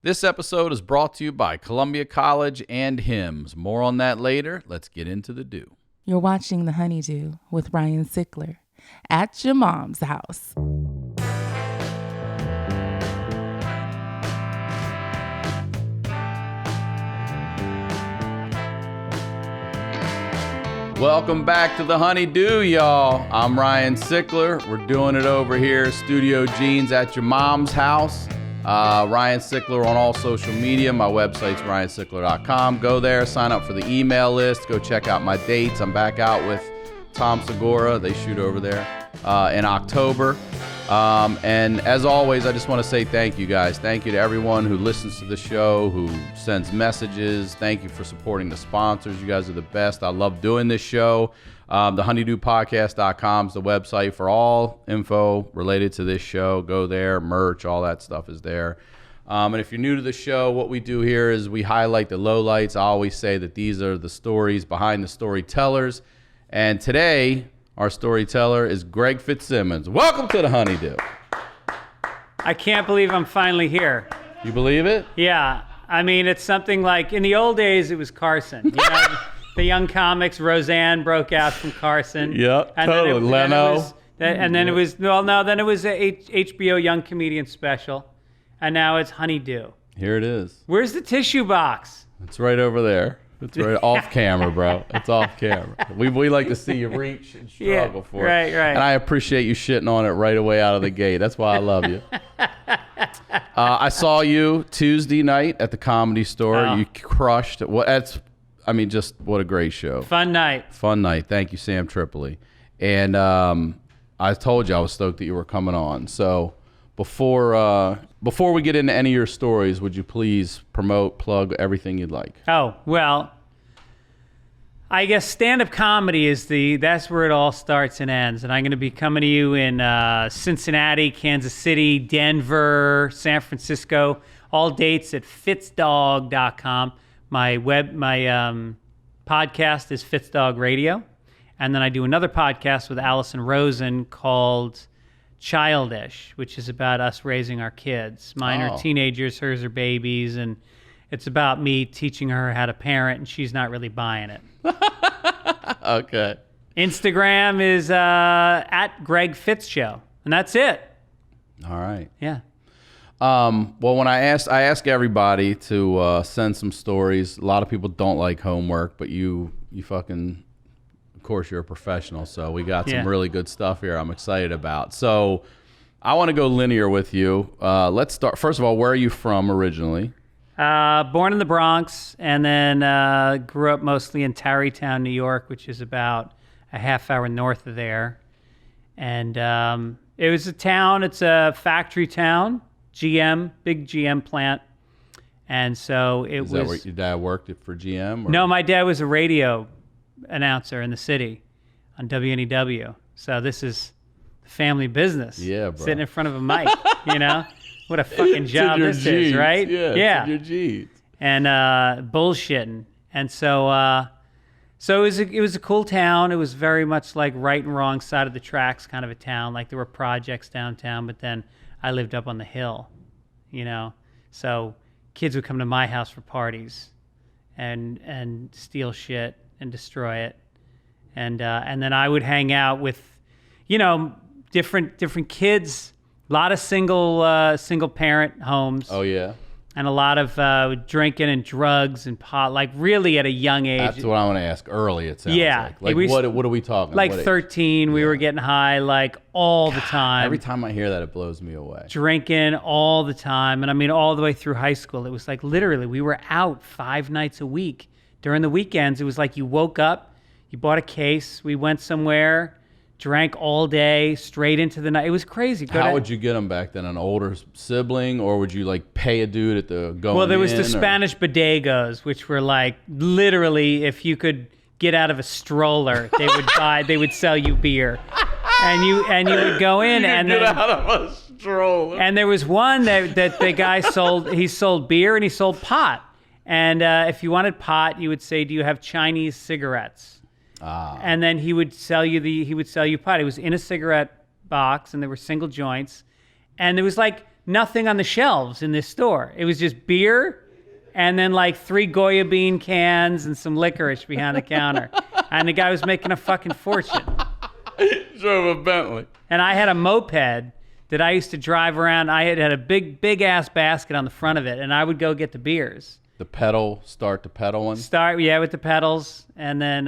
This episode is brought to you by Columbia College and Hims. More on that later. Let's get into the do. You're watching The HoneyDew with Ryan Sickler at your mom's house. Welcome back to The HoneyDew, y'all. I'm Ryan Sickler. We're doing it over here, Studio Jeans at your mom's house. Ryan Sickler on all social media. My website's ryansickler.com. Go there, sign up for the email list. Go check out my dates. I'm back out with Tom Segura. They shoot over there in October. And as always, I just want to say thank you guys. Thank you to everyone who listens to the show, who sends messages. Thank you for supporting the sponsors. You guys are the best. I love doing this show. The HoneyDewPodcast.com is the website for all info related to this show. Go there, merch, all that stuff is there. And if you're new to the show, what we do here is we highlight the lowlights. I always say that these are the stories behind the storytellers. And today, our storyteller is Greg Fitzsimmons. Welcome to the HoneyDew. I can't believe I'm finally here. You believe it? Yeah. I mean, it's something like, in the old days, it was Carson. You know, the young comics, Roseanne broke out from Carson. Yep, and totally. Leno. Then it was a HBO Young Comedian special. And now it's HoneyDew. Here it is. Where's the tissue box? It's right over there. It's right off camera, bro. It's off camera. We like to see you reach and struggle for it. Right. And I appreciate you shitting on it right away out of the gate. That's why I love you. I saw you Tuesday night at the Comedy Store. Oh. You crushed it. Just what a great show. Fun night. Thank you, Sam Tripoli. And I told you I was stoked that you were coming on. So before we get into any of your stories, would you please plug everything you'd like? Oh, well, I guess stand-up comedy that's where it all starts and ends. And I'm going to be coming to you in Cincinnati, Kansas City, Denver, San Francisco. All dates at fitzdog.com. My podcast is Fitzdog Radio. And then I do another podcast with Allison Rosen called Childish, which is about us raising our kids. Mine are teenagers, hers are babies, and it's about me teaching her how to parent, and she's not really buying it. Okay. Instagram is at Greg Fitz Show, and that's it. All right. Yeah. Well, when I ask everybody to send some stories. A lot of people don't like homework, but you fucking, of course, you're a professional, so we got some really good stuff here I'm excited about. So I want to go linear with you. Let's start. First of all, where are you from originally? Born in the Bronx, and then grew up mostly in Tarrytown, New York, which is about a half hour north of there. And it was a town. It's a factory town. Big GM plant. And so Is that where your dad worked for GM? Or? No, my dad was a radio announcer in the city on WNEW. So this is the family business. Yeah, bro. Sitting in front of a mic, you know? What a fucking job this is, right? Yeah. It's in your genes. And bullshitting. And so it was a cool town. It was very much like right and wrong side of the tracks kind of a town. Like there were projects downtown, but then I lived up on the hill, you know? So kids would come to my house for parties and steal shit and destroy it. And then I would hang out with, you know, different kids, a lot of single parent homes. Oh, yeah. And a lot of drinking and drugs and pot, like really at a young age. That's what I want to ask early, it sounds like. Like, what are we talking? Like what 13, we were getting high like all the time. Every time I hear that, it blows me away. Drinking all the time. And I mean, all the way through high school. It was like literally, we were out 5 nights a week. During the weekends, it was like you woke up, you bought a case, we went somewhere, drank all day, straight into the night. It was crazy. How would you get them back then? An older sibling, or would you like pay a dude at the going? Well, there was the Spanish bodegos, which were like literally, if you could get out of a stroller, they would sell you beer, and you would go in and get then, out of a stroller. And there was one that the guy sold. He sold beer and he sold pot. And if you wanted pot, you would say, "Do you have Chinese cigarettes?" And then he would sell you pot. It was in a cigarette box, and there were single joints, and there was like nothing on the shelves in this store. It was just beer and then like 3 Goya bean cans and some licorice behind the counter. And the guy was making a fucking fortune. Drove a Bentley. And I had a moped that I used to drive around. I had a big ass basket on the front of it, and I would go get the beers. The pedal, start to pedal one? With the pedals, and then,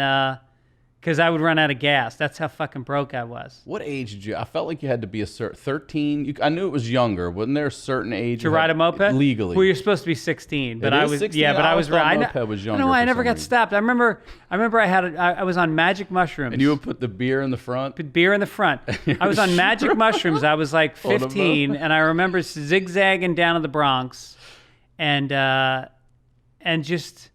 because I would run out of gas. That's how fucking broke I was. What age did you? I felt like you had to be a certain 13. I knew it was younger. Wasn't there a certain age to ride a moped legally? Well, you're supposed to be 16, but It I is was 16? yeah, but I was thought right. moped was younger No, I for never some got reason. stopped. I remember I was on magic mushrooms. And you would put the beer in the front. Put beer in the front. I was on magic mushrooms. I was like On a 15, and I remember zigzagging down to the Bronx, and just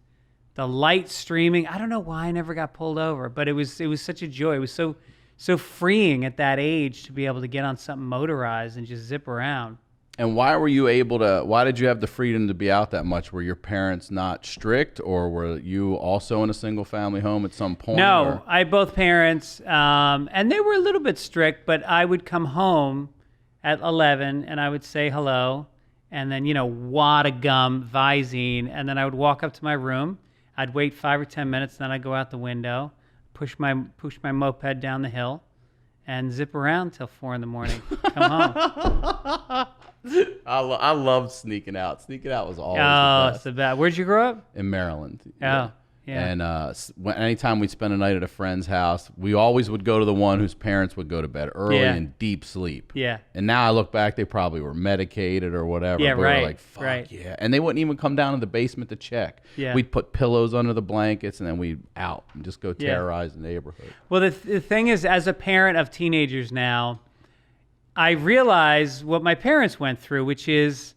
the light streaming. I don't know why I never got pulled over, but it was such a joy. It was so freeing at that age to be able to get on something motorized and just zip around. And why did you have the freedom to be out that much? Were your parents not strict, or were you also in a single family home at some point? No, or? I had both parents, and they were a little bit strict, but I would come home at 11 and I would say hello, and then, wad of gum, Visine, and then I would walk up to my room. I'd wait 5 or 10 minutes, then I'd go out the window, push my moped down the hill, and zip around till 4 in the morning. Come home. I loved sneaking out. Sneaking out was always the Oh, best. it's the best. Where'd you grow up? In Maryland. Yeah. And anytime we'd spend a night at a friend's house, we always would go to the one whose parents would go to bed early and deep sleep. Yeah. And now I look back, they probably were medicated or whatever. Yeah, but right. We were like, fuck right. yeah. And they wouldn't even come down to the basement to check. Yeah. We'd put pillows under the blankets and then we'd out and just go terrorize the neighborhood. Well, the thing is, as a parent of teenagers now, I realize what my parents went through, which is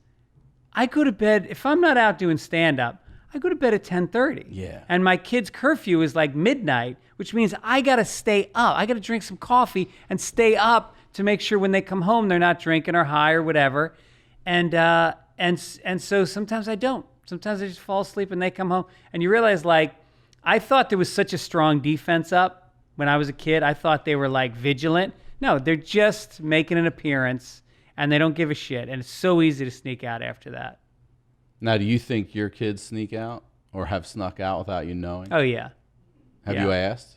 I go to bed, if I'm not out doing stand-up, I go to bed at 10:30. Yeah. And my kid's curfew is like midnight, which means I got to stay up. I got to drink some coffee and stay up to make sure when they come home they're not drinking or high or whatever. And so sometimes I don't. Sometimes I just fall asleep and they come home. And you realize, like, I thought there was such a strong defense up when I was a kid. I thought they were like vigilant. No, they're just making an appearance and they don't give a shit. And it's so easy to sneak out after that. Now, do you think your kids sneak out or have snuck out without you knowing? Oh, yeah. Have yeah. you asked?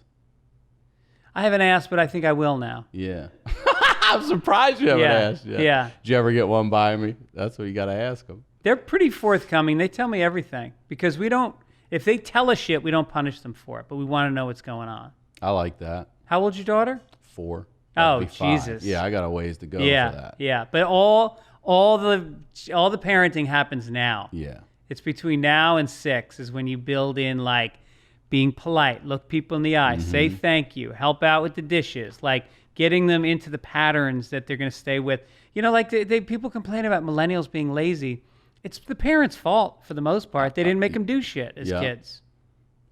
I haven't asked, but I think I will now. Yeah. I'm surprised you haven't asked yet. Yeah. Did you ever get one by me? That's what you got to ask them. They're pretty forthcoming. They tell me everything because if they tell us shit, we don't punish them for it, but we want to know what's going on. I like that. How old's your daughter? 4. Oh, That'd be 5. Jesus. Yeah, I got a ways to go Yeah. for that. Yeah. But all the parenting happens now. Yeah. It's between now and 6 is when you build in, like, being polite, look people in the eye, say thank you, help out with the dishes, like getting them into the patterns that they're going to stay with. Like people complain about millennials being lazy. It's the parents' fault for the most part. They didn't make them do shit as kids.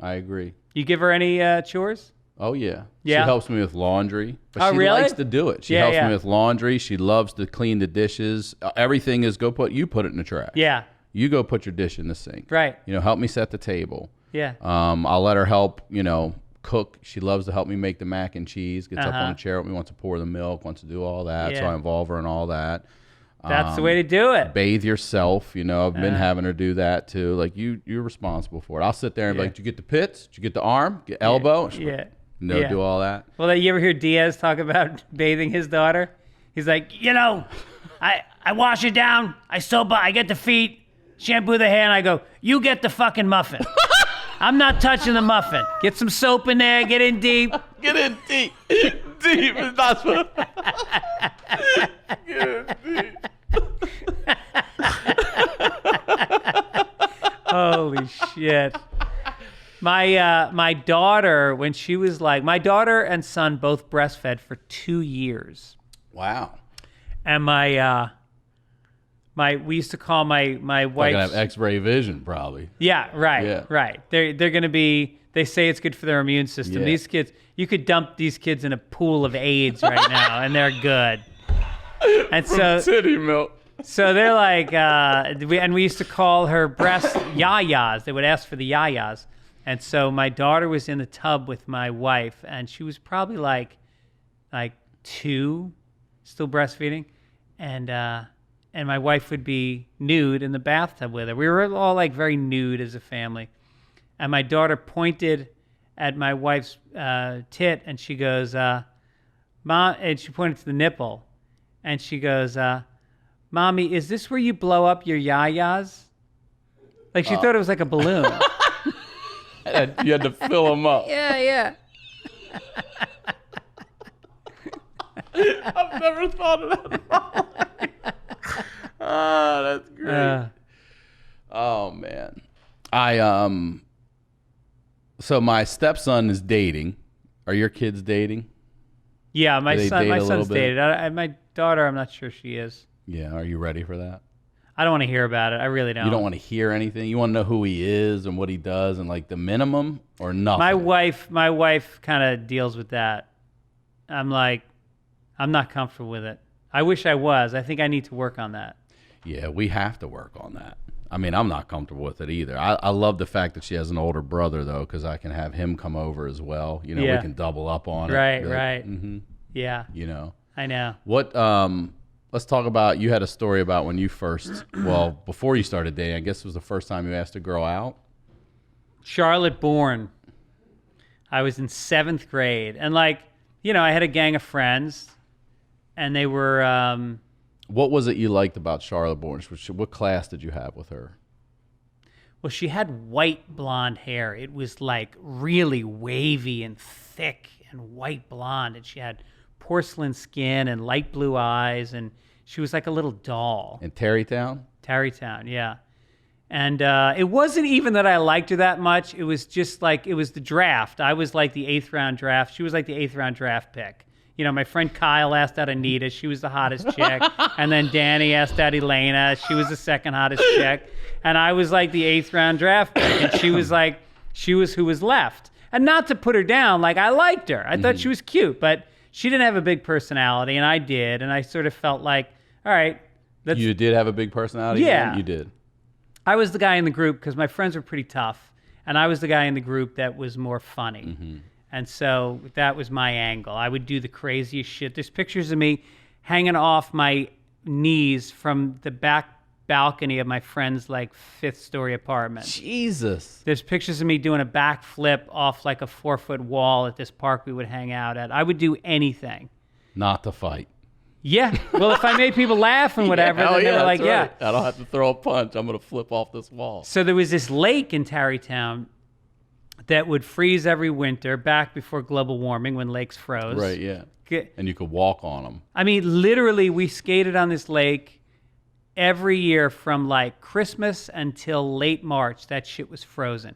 I agree. You give her any chores? Oh, yeah. Yeah? She helps me with laundry. But Oh, she really? likes to do it. She Yeah, helps yeah. me with laundry. She loves to clean the dishes. Everything is you put it in the trash. Yeah. You go put your dish in the sink. Right. Help me set the table. Yeah. I'll let her help, cook. She loves to help me make the mac and cheese. Gets up on a chair with me, wants to pour the milk, wants to do all that. So Yeah. I involve her in all that. That's the way to do it. Bathe yourself. I've been having her do that too. Like you're responsible for it. I'll sit there and be like, did you get the pits? Did you get the arm? Get elbow? Yeah. Do all that. Well, you ever hear Diaz talk about bathing his daughter? He's like, I wash it down, I soap, I get the feet, shampoo the hair, and I go, you get the fucking muffin. I'm not touching the muffin. Get some soap in there, get in deep. Get in deep. Deep is not supposed Get in deep. Holy shit. My daughter, when she was my daughter and son both breastfed for 2 years. Wow. And we used to call my Like wife. I have X-ray vision, probably. Yeah, right, Yeah. right. They're going to be. They say it's good for their immune system. Yeah. These kids, you could dump these kids in a pool of AIDS right now, and they're good. And so, Titty milk. so they're like, we used to call her breast yayas. They would ask for the yayas. And so my daughter was in the tub with my wife, and she was probably like 2, still breastfeeding, and and my wife would be nude in the bathtub with her. We were all like very nude as a family. And my daughter pointed at my wife's tit, and she goes, Mom, and she pointed to the nipple, and she goes, Mommy, is this where you blow up your yayas? Like she thought it was like a balloon. You had to fill them up. Yeah. I've never thought of that. Oh, that's great. Oh man, so my stepson is dating. Are your kids dating? Yeah, my Do they date a little son's bit? dated. My daughter, I'm not sure she is. Yeah. Are you ready for that? I don't want to hear about it. I really don't. You don't want to hear anything. You want to know who he is and what he does and like the minimum or nothing. My wife kind of deals with that. I'm like, I'm not comfortable with it. I wish I was. I think I need to work on that. Yeah, we have to work on that. I mean, I'm not comfortable with it either. I love the fact that she has an older brother though, because I can have him come over as well. You know, Yeah. we can double up on it. Right, Be like, right. Mm-hmm, Yeah, you know. I know. What? Let's talk about. You had a story about when you first. Well, before you started dating, I guess it was the first time you asked a girl out. Charlotte Bourne. I was in 7th grade, and like, you know, I had a gang of friends, and they were. What was it you liked about Charlotte Bourne? What class did you have with her? Well, she had white blonde hair. It was like really wavy and thick and white blonde, and she had porcelain skin and light blue eyes, and she was like a little doll. In Tarrytown? Tarrytown, yeah. And it wasn't even that I liked her that much. It was just like, it was the draft. I was like the 8th round draft. She was like the 8th round draft pick. You know, my friend Kyle asked out Anita. She was the hottest chick. And then Danny asked out Elena. She was the second hottest chick. And I was like the 8th round draft pick. And she was like, she was who was left. And not to put her down, like I liked her. I thought she was cute, but she didn't have a big personality, and I did. And I sort of felt like, all right. You did have a big personality? Yeah. Then? You did. I was the guy in the group because my friends were pretty tough. And I was the guy in the group that was more funny. Mm-hmm. And so that was my angle. I would do the craziest shit. There's pictures of me hanging off my knees from the back balcony of my friend's like 5th story apartment. Jesus. There's pictures of me doing a backflip off like a 4-foot wall at this park we would hang out at. I would do anything. Not to fight. Yeah. Well, if I made people laugh and whatever, then they were like, right. yeah. I don't have to throw a punch. I'm going to flip off this wall. So there was this lake in Tarrytown that would freeze every winter back before global warming when lakes froze. Right, yeah. And you could walk on them. I mean, literally, we skated on this lake every year from like Christmas until late March. That shit was frozen.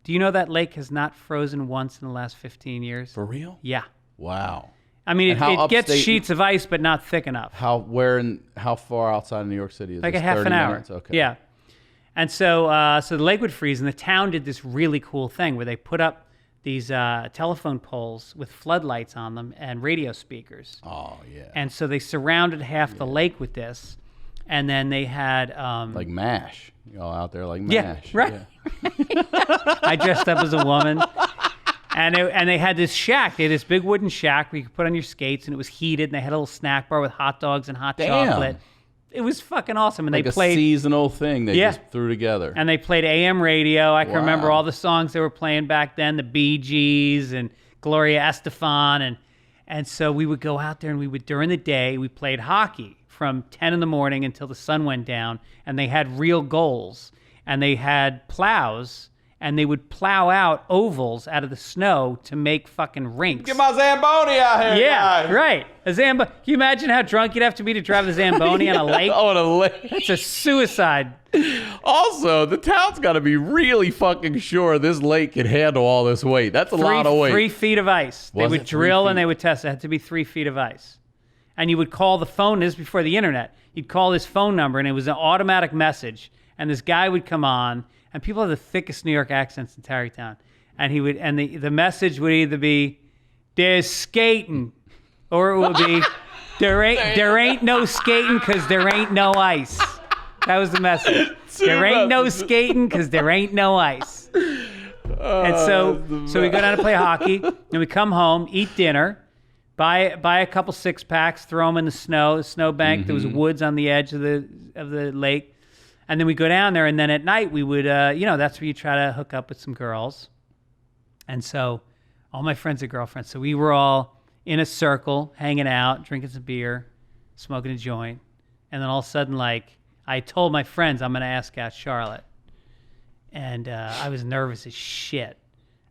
Do you know that lake has not frozen once in the last 15 years? For real? Yeah. Wow. I mean, And how it gets upstate- sheets of ice, but not thick enough. How far outside of New York City is Like this? a half 30 an hour. minutes? Okay. Yeah. And so the lake would freeze, and the town did this really cool thing where they put up these telephone poles with floodlights on them and radio speakers. Oh, yeah. And so they surrounded half the lake with this, and then they had like MASH. You all out there like yeah, MASH. right. Yeah. I dressed up as a woman, and they had this shack. They had this big wooden shack where you could put on your skates, and it was heated. And they had a little snack bar with hot dogs and hot Damn. chocolate. It was fucking awesome. And Like they a played seasonal thing they Yeah. just threw together. And they played AM radio. I can remember Wow. all the songs they were playing back then, the Bee Gees and Gloria Estefan. And so we would go out there and we would, during the day, we played hockey from 10 in the morning until the sun went down. And they had real goals. And they had plows. And they would plow out ovals out of the snow to make fucking rinks. Get my Zamboni out here, Yeah, guys. right. A Can you imagine how drunk you'd have to be to drive the Zamboni on a lake? On a lake. It's a suicide. Also, the town's got to be really fucking sure this lake can handle all this weight. That's a lot of weight. 3 feet of ice. They Was would it 3 drill and feet? they would test. It had to be 3 feet of ice. And you would call the phone. This is before the internet. You'd call this phone number, and it was an automatic message. And this guy would come on, and people have the thickest New York accents in Tarrytown. And he would, and the message would either be, "There's skating," or it would be, "There ain't no skating because there ain't no ice." That was the message. There ain't no skating because there ain't no ice. And so we go down to play hockey, and we come home, eat dinner, buy a couple 6-packs, throw them in the snowbank. There was woods on the edge of the lake. And then we go down there, and then at night we would, that's where you try to hook up with some girls. And so all my friends are girlfriends. So we were all in a circle, hanging out, drinking some beer, smoking a joint. And then all of a sudden, like, I told my friends I'm going to ask out Charlotte. And I was nervous as shit.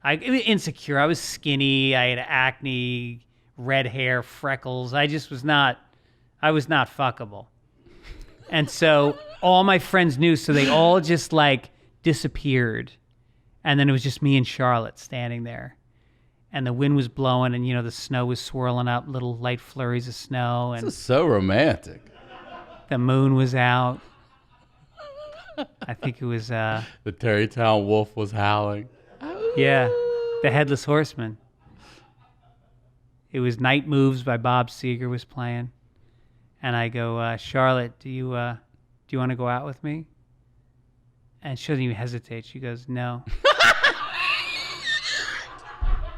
I was insecure. I was skinny. I had acne, red hair, freckles. I was not fuckable. And so all my friends knew, so they all just like disappeared. And then it was just me and Charlotte standing there. And the wind was blowing, and the snow was swirling up, little light flurries of snow. And This is so romantic. the moon was out. I think it was The Terrytown wolf was howling. yeah, The Headless Horseman. It was Night Moves by Bob Seger was playing. And I go, Charlotte, do you want to go out with me? And she doesn't even hesitate. She goes, no.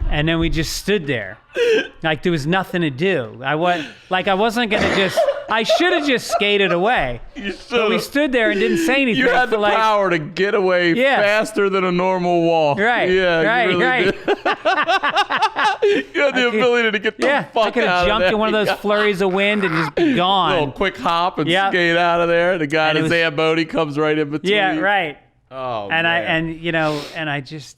And then we just stood there. Like there was nothing to do. I wasn't going to just, I should have just skated away. But we stood there and didn't say anything. You had the power to get away faster than a normal walk. Right. Yeah. Right. You really Right. did. You had the ability to get the fuck out of there. I could have jumped in one of those flurries of wind and just be gone. Little quick hop and skate out of there. The guy in his Zamboni comes right in between. Yeah. Right. Oh. And man. I just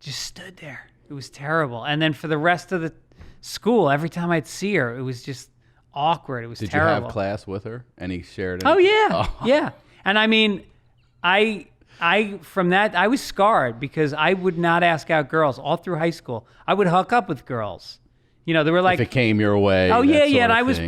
stood there. It was terrible. And then for the rest of the school, every time I'd see her, it was just awkward. It was terrible. Did you have class with her? Any shared? Oh yeah, yeah. And I mean, I from that I was scarred because I would not ask out girls all through high school. I would hook up with girls. They were like, if it came your way. Oh yeah, yeah. And I was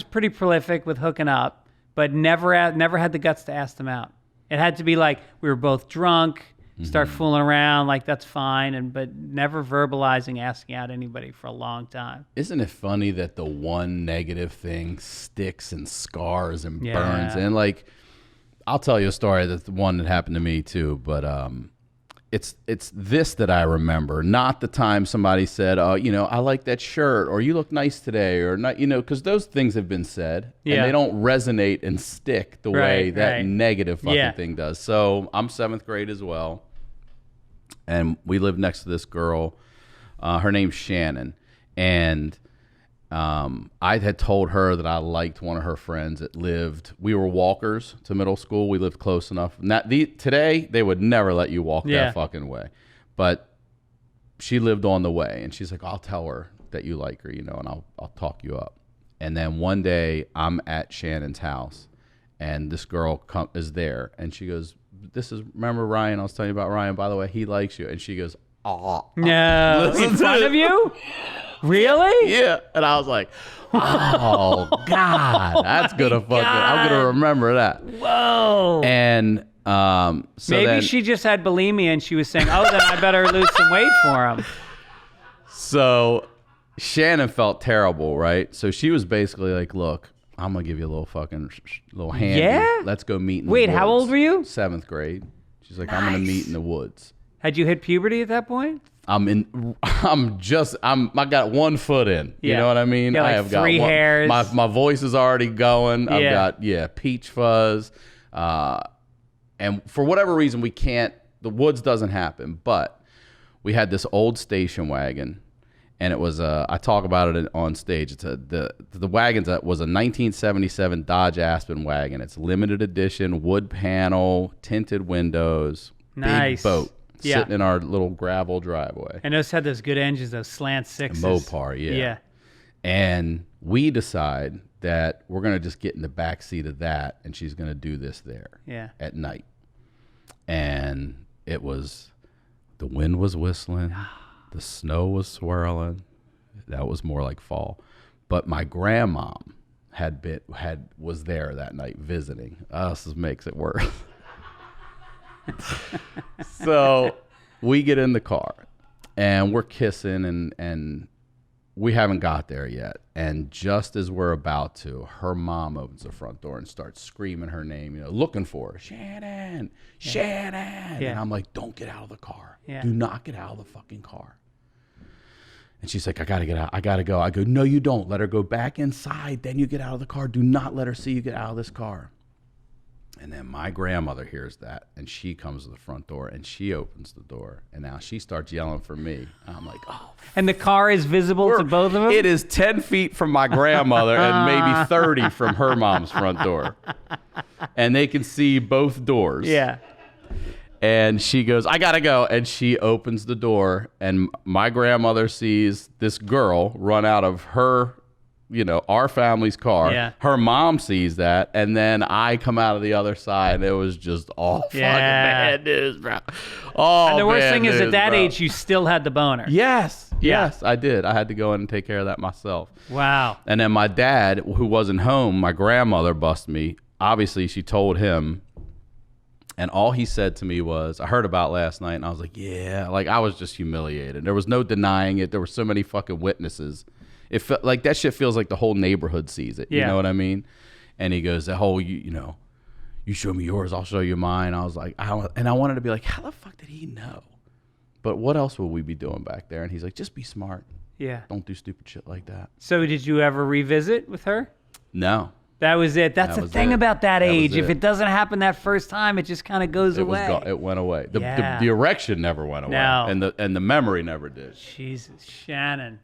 pretty prolific with hooking up, but never had the guts to ask them out. It had to be like we were both drunk. Start fooling around, like that's fine, but never verbalizing asking out anybody for a long time. Isn't it funny that the one negative thing sticks and scars and burns? And like, I'll tell you a story that's the one that happened to me too, but it's this that I remember, not the time somebody said, "Oh, I like that shirt," or "You look nice today," or not, because those things have been said, and they don't resonate and stick the way that negative fucking thing does. So I'm 7th grade as well. And we lived next to this girl. Her name's Shannon. And I had told her that I liked one of her friends that we were walkers to middle school. We lived close enough. Today, they would never let you walk that fucking way. But she lived on the way. And she's like, I'll tell her that you like her, and I'll talk you up. And then one day, I'm at Shannon's house. And this girl is there. And she goes, remember Ryan? I was telling you about Ryan. By the way, he likes you. And she goes, no, in front of you? Really? Yeah. And I was like, oh, God, that's going to fucking, I'm going to remember that. Whoa. And maybe she just had bulimia and she was saying, oh, then I better lose some weight for him. So Shannon felt terrible, right? So she was basically like, look, I'm going to give you a little hand. Yeah? Let's go meet in the woods. woods. How old were you? 7th grade. She's like, I'm going to meet in the woods. Had you hit puberty at that point? I got 1 foot in. You know what I mean? Like I have 3 hairs. My voice is already going. I've got, peach fuzz. And for whatever reason, the woods doesn't happen. But we had this old station wagon. And it was I talk about it on stage. It's the wagon was a 1977 Dodge Aspen wagon. It's limited edition, wood panel, tinted windows, nice. Big boat sitting in our little gravel driveway. And those had those good engines, those slant 6s. Mopar, yeah. And we decide that we're gonna just get in the back seat of that, and she's gonna do this there at night. And the wind was whistling. The snow was swirling. That was more like fall. But my grandmom was there that night visiting. This makes it worse. So we get in the car and we're kissing and we haven't got there yet. And just as we're about to, her mom opens the front door and starts screaming her name, looking for her. Shannon, Shannon. And I'm like, don't get out of the car. Do not get out of the fucking car. And she's like, I got to get out. I got to go. I go, no, you don't. Let her go back inside. Then you get out of the car. Do not let her see you get out of this car. And then my grandmother hears that, and she comes to the front door, and she opens the door. And now she starts yelling for me. And I'm like, oh. And the car is visible to both of them? It is 10 feet from my grandmother and maybe 30 from her mom's front door. And they can see both doors. Yeah. And she goes, I gotta go. And she opens the door, and my grandmother sees this girl run out of her, our family's car. Yeah. Her mom sees that, and then I come out of the other side, and it was just all fucking bad news, bro. Oh, and the worst bad thing is, news, at that bro. age, you still had the boner. Yes, Yeah. I did. I had to go in and take care of that myself. Wow. And then my dad, who wasn't home, my grandmother busted me. Obviously, she told him. And all he said to me was, I heard about last night, and I was like, yeah. Like, I was just humiliated. There was no denying it. There were so many fucking witnesses. It felt like that shit feels like the whole neighborhood sees it. You know what I mean? And he goes, the whole, you show me yours, I'll show you mine. I was like, I wanted to be like, how the fuck did he know? But what else would we be doing back there? And he's like, just be smart. Yeah. Don't do stupid shit like that. So did you ever revisit with her? No. That was it. That's the thing about that age. If it doesn't happen that first time, it just kind of goes away. It went away. The erection never went away. No. And the memory never did. Jesus, Shannon.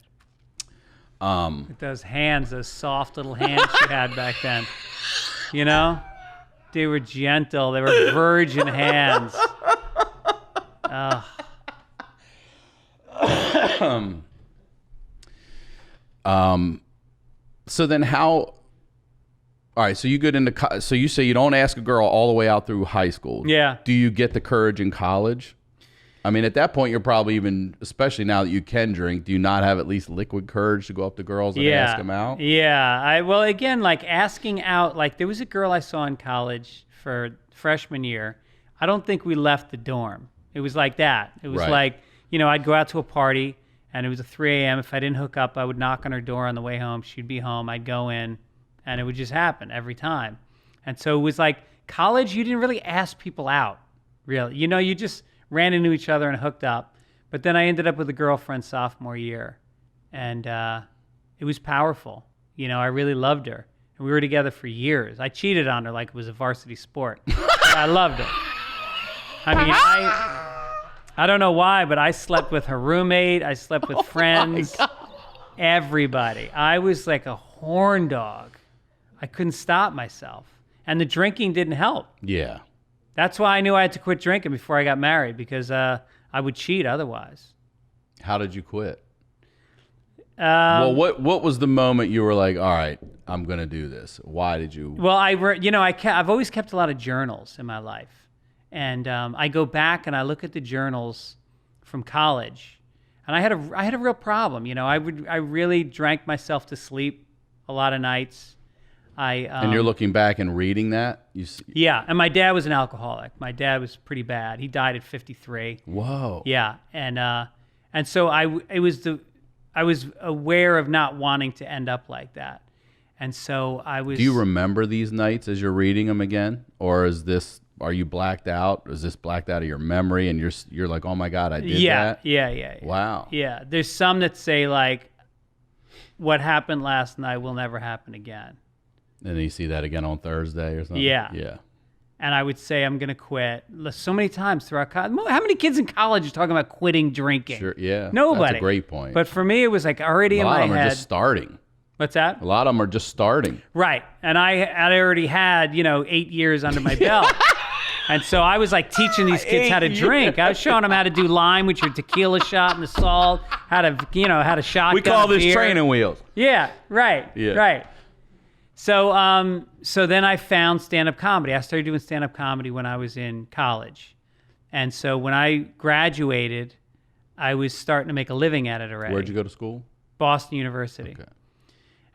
With those hands, those soft little hands she had back then. They were gentle. They were virgin hands. So then how... All right, so you get into so you say you don't ask a girl all the way out through high school. Yeah. Do you get the courage in college? I mean, at that point, you're probably even, especially now that you can drink, do you not have at least liquid courage to go up to girls and ask them out? Yeah. Well, again, like asking out, like there was a girl I saw in college for freshman year. I don't think we left the dorm. It was like that. It was like, I'd go out to a party and it was at 3 a.m. If I didn't hook up, I would knock on her door on the way home. She'd be home. I'd go in. And it would just happen every time. And so it was like college, you didn't really ask people out, really. You just ran into each other and hooked up. But then I ended up with a girlfriend sophomore year. And it was powerful. I really loved her. And we were together for years. I cheated on her like it was a varsity sport. I loved her. I mean, I don't know why, but I slept with her roommate. I slept with friends. Everybody. I was like a horn dog. I couldn't stop myself. And the drinking didn't help. Yeah. That's why I knew I had to quit drinking before I got married, because I would cheat otherwise. How did you quit? Well, what was the moment you were like, all right, I'm going to do this? Why did you? Well, I've always kept a lot of journals in my life. And I go back and I look at the journals from college. And I had a real problem. I really drank myself to sleep a lot of nights. And you're looking back and reading that? Yeah, and my dad was an alcoholic. My dad was pretty bad. He died at 53. Whoa. Yeah, and so I was aware of not wanting to end up like that, and so I was. Do you remember these nights as you're reading them again, or are you blacked out? Is this blacked out of your memory, and you're like, oh my God, I did that? Yeah. Wow. Yeah, there's some that say like, what happened last night will never happen again. And then you see that again on Thursday or something? Yeah. Yeah. And I would say, I'm going to quit. So many times throughout college. How many kids in college are talking about quitting drinking? Sure, yeah. Nobody. That's a great point. But for me, it was like already in my head. A lot of them are just starting. What's that? A lot of them are just starting. Right. And I already had, 8 years under my belt. And so I was like teaching these kids how to drink. I was showing them how to do lime with your tequila shot and the salt, how to shotgun We call this beer. training wheels. Yeah, right. Yeah. Right. So then I found stand-up comedy. I started doing stand-up comedy when I was in college. And so when I graduated, I was starting to make a living at it already. Where'd you go to school? Boston University. Okay.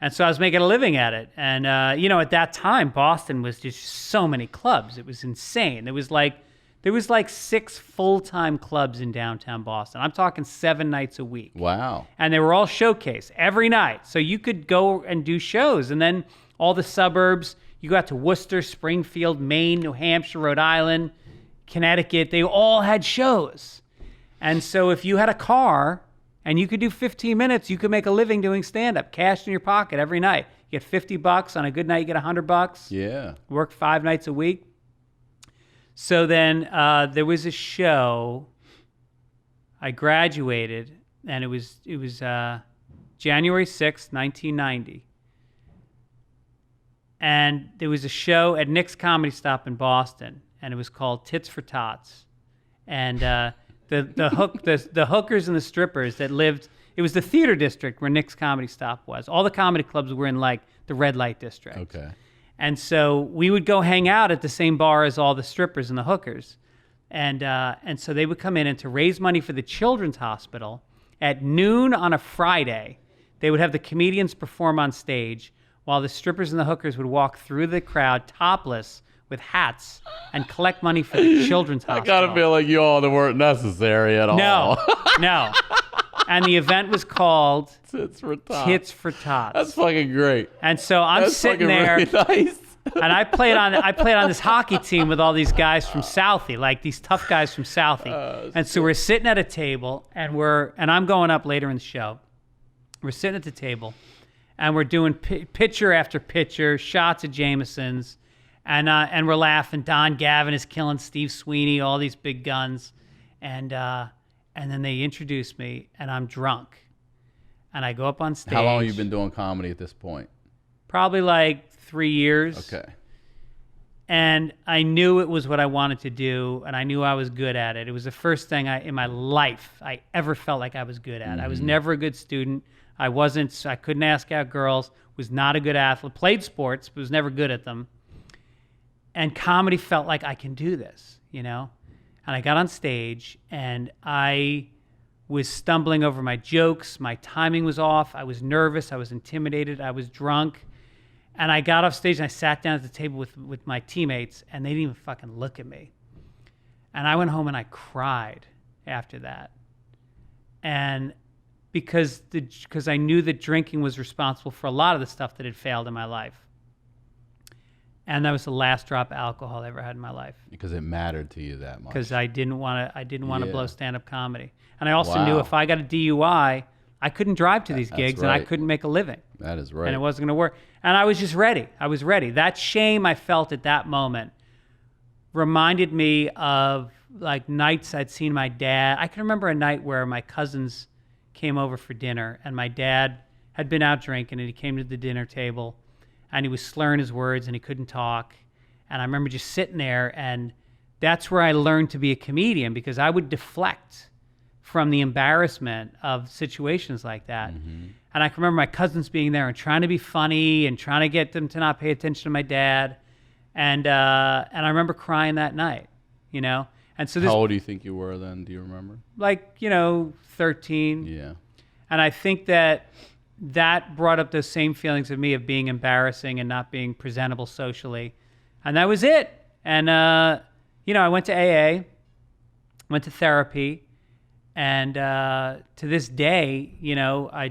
And so I was making a living at it. And, at that time, Boston was just so many clubs. It was insane. There was like 6 full-time clubs in downtown Boston. I'm talking 7 nights a week. Wow. And they were all showcase every night. So you could go and do shows. And then all the suburbs, you got to Worcester, Springfield, Maine, New Hampshire, Rhode Island, Connecticut. They all had shows. And so if you had a car, And you could do 15 minutes. You could make a living doing stand-up, cash in your pocket every night. You get $50. On a good night, you get $100. Yeah. Work 5 nights a week. So then there was a show. I graduated, and it was January 6th, 1990. And there was a show at Nick's Comedy Stop in Boston, and it was called Tits for Tots. And the hookers and the strippers that lived, it was the theater district where Nick's Comedy Stop was. All the comedy clubs were in like the red light district. Okay. And so we would go hang out at the same bar as all the strippers and the hookers. And so they would come in, and to raise money for the Children's Hospital, at noon on a Friday, they would have the comedians perform on stage while the strippers and the hookers would walk through the crowd topless with hats and collect money for the Children's Hospital. I gotta feel like you all weren't necessary at all. No. And the event was called Tits for Tots. Tits for Tots. That's fucking great. And so I'm sitting there, really nice. and I played on this hockey team with all these guys from Southie, like these tough guys from Southie. And so we're sitting at a table, and I'm going up later in the show. We're sitting at the table, and we're doing pitcher after pitcher, shots of Jamesons, and we're laughing. Don Gavin is killing Steve Sweeney, all these big guns, and then they introduce me, and I'm drunk, and I go up on stage. How long have you been doing comedy at this point? Probably like 3 years. Okay. And I knew it was what I wanted to do, and I knew I was good at it. It was the first thing in my life I ever felt like I was good at. I was never a good student. I couldn't ask out girls, was not a good athlete, played sports, but was never good at them. And comedy felt like I can do this, you know? And I got on stage, and I was stumbling over my jokes. My timing was off. I was nervous. I was intimidated. I was drunk. And I got off stage, and I sat down at the table with my teammates, and they didn't even fucking look at me. And I went home, and I cried after that. And because I knew that drinking was responsible for a lot of the stuff that had failed in my life. And that was the last drop of alcohol I ever had in my life. Because it mattered to you that much. Because I didn't want to blow stand-up comedy. And I also knew if I got a DUI, I couldn't drive to these gigs, and I couldn't make a living. That is right. And it wasn't going to work. And I was just ready. I was ready. That shame I felt at that moment reminded me of like nights I'd seen my dad. I can remember a night where my cousins came over for dinner, and my dad had been out drinking, and he came to the dinner table, and he was slurring his words, and he couldn't talk. And I remember just sitting there, and that's where I learned to be a comedian, because I would deflect from the embarrassment of situations like that. Mm-hmm. And I can remember my cousins being there and trying to be funny and trying to get them to not pay attention to my dad. And I remember crying that night, you know? And so how old do you think you were then? Do you remember? Like, 13. Yeah. And I think that brought up those same feelings of me of being embarrassing and not being presentable socially. And that was it. And, I went to AA, went to therapy. And to this day, I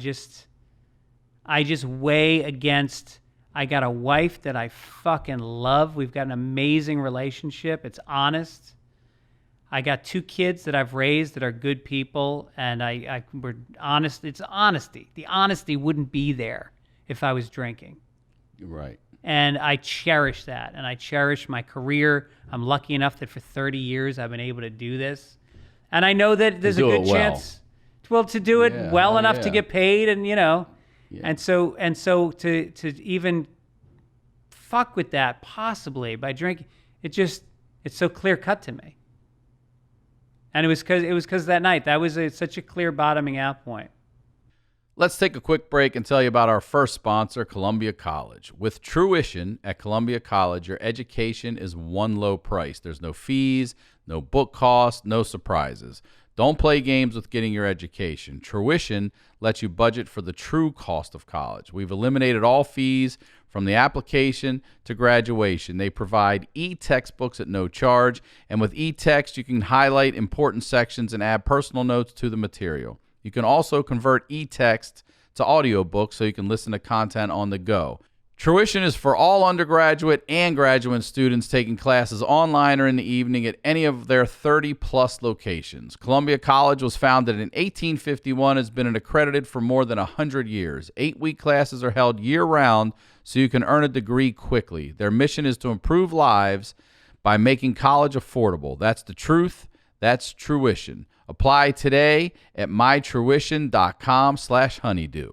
just weigh against, I got a wife that I fucking love. We've got an amazing relationship. It's honest. I got 2 kids that I've raised that are good people, and we're honest. It's honesty. The honesty wouldn't be there if I was drinking. Right. And I cherish that, and I cherish my career. I'm lucky enough that for 30 years I've been able to do this. And I know that there's a good chance to do it well enough to get paid, and and so to even fuck with that possibly by drinking, it's so clear cut to me. And it was because that night that was such a clear bottoming out point. Let's take a quick break and tell you about our first sponsor, Columbia College. With Truition at Columbia College, your education is one low price. There's no fees, no book costs, no surprises. Don't play games with getting your education. Truition lets you budget for the true cost of college. We've eliminated all fees from the application to graduation. They provide e-textbooks at no charge, and with e-text, you can highlight important sections and add personal notes to the material. You can also convert e-text to audiobooks so you can listen to content on the go. Tuition is for all undergraduate and graduate students taking classes online or in the evening at any of their 30-plus locations. Columbia College was founded in 1851 and has been accredited for more than 100 years. 8-week classes are held year-round so you can earn a degree quickly. Their mission is to improve lives by making college affordable. That's the truth. That's Truition. Apply today at mytruition.com/honeydew.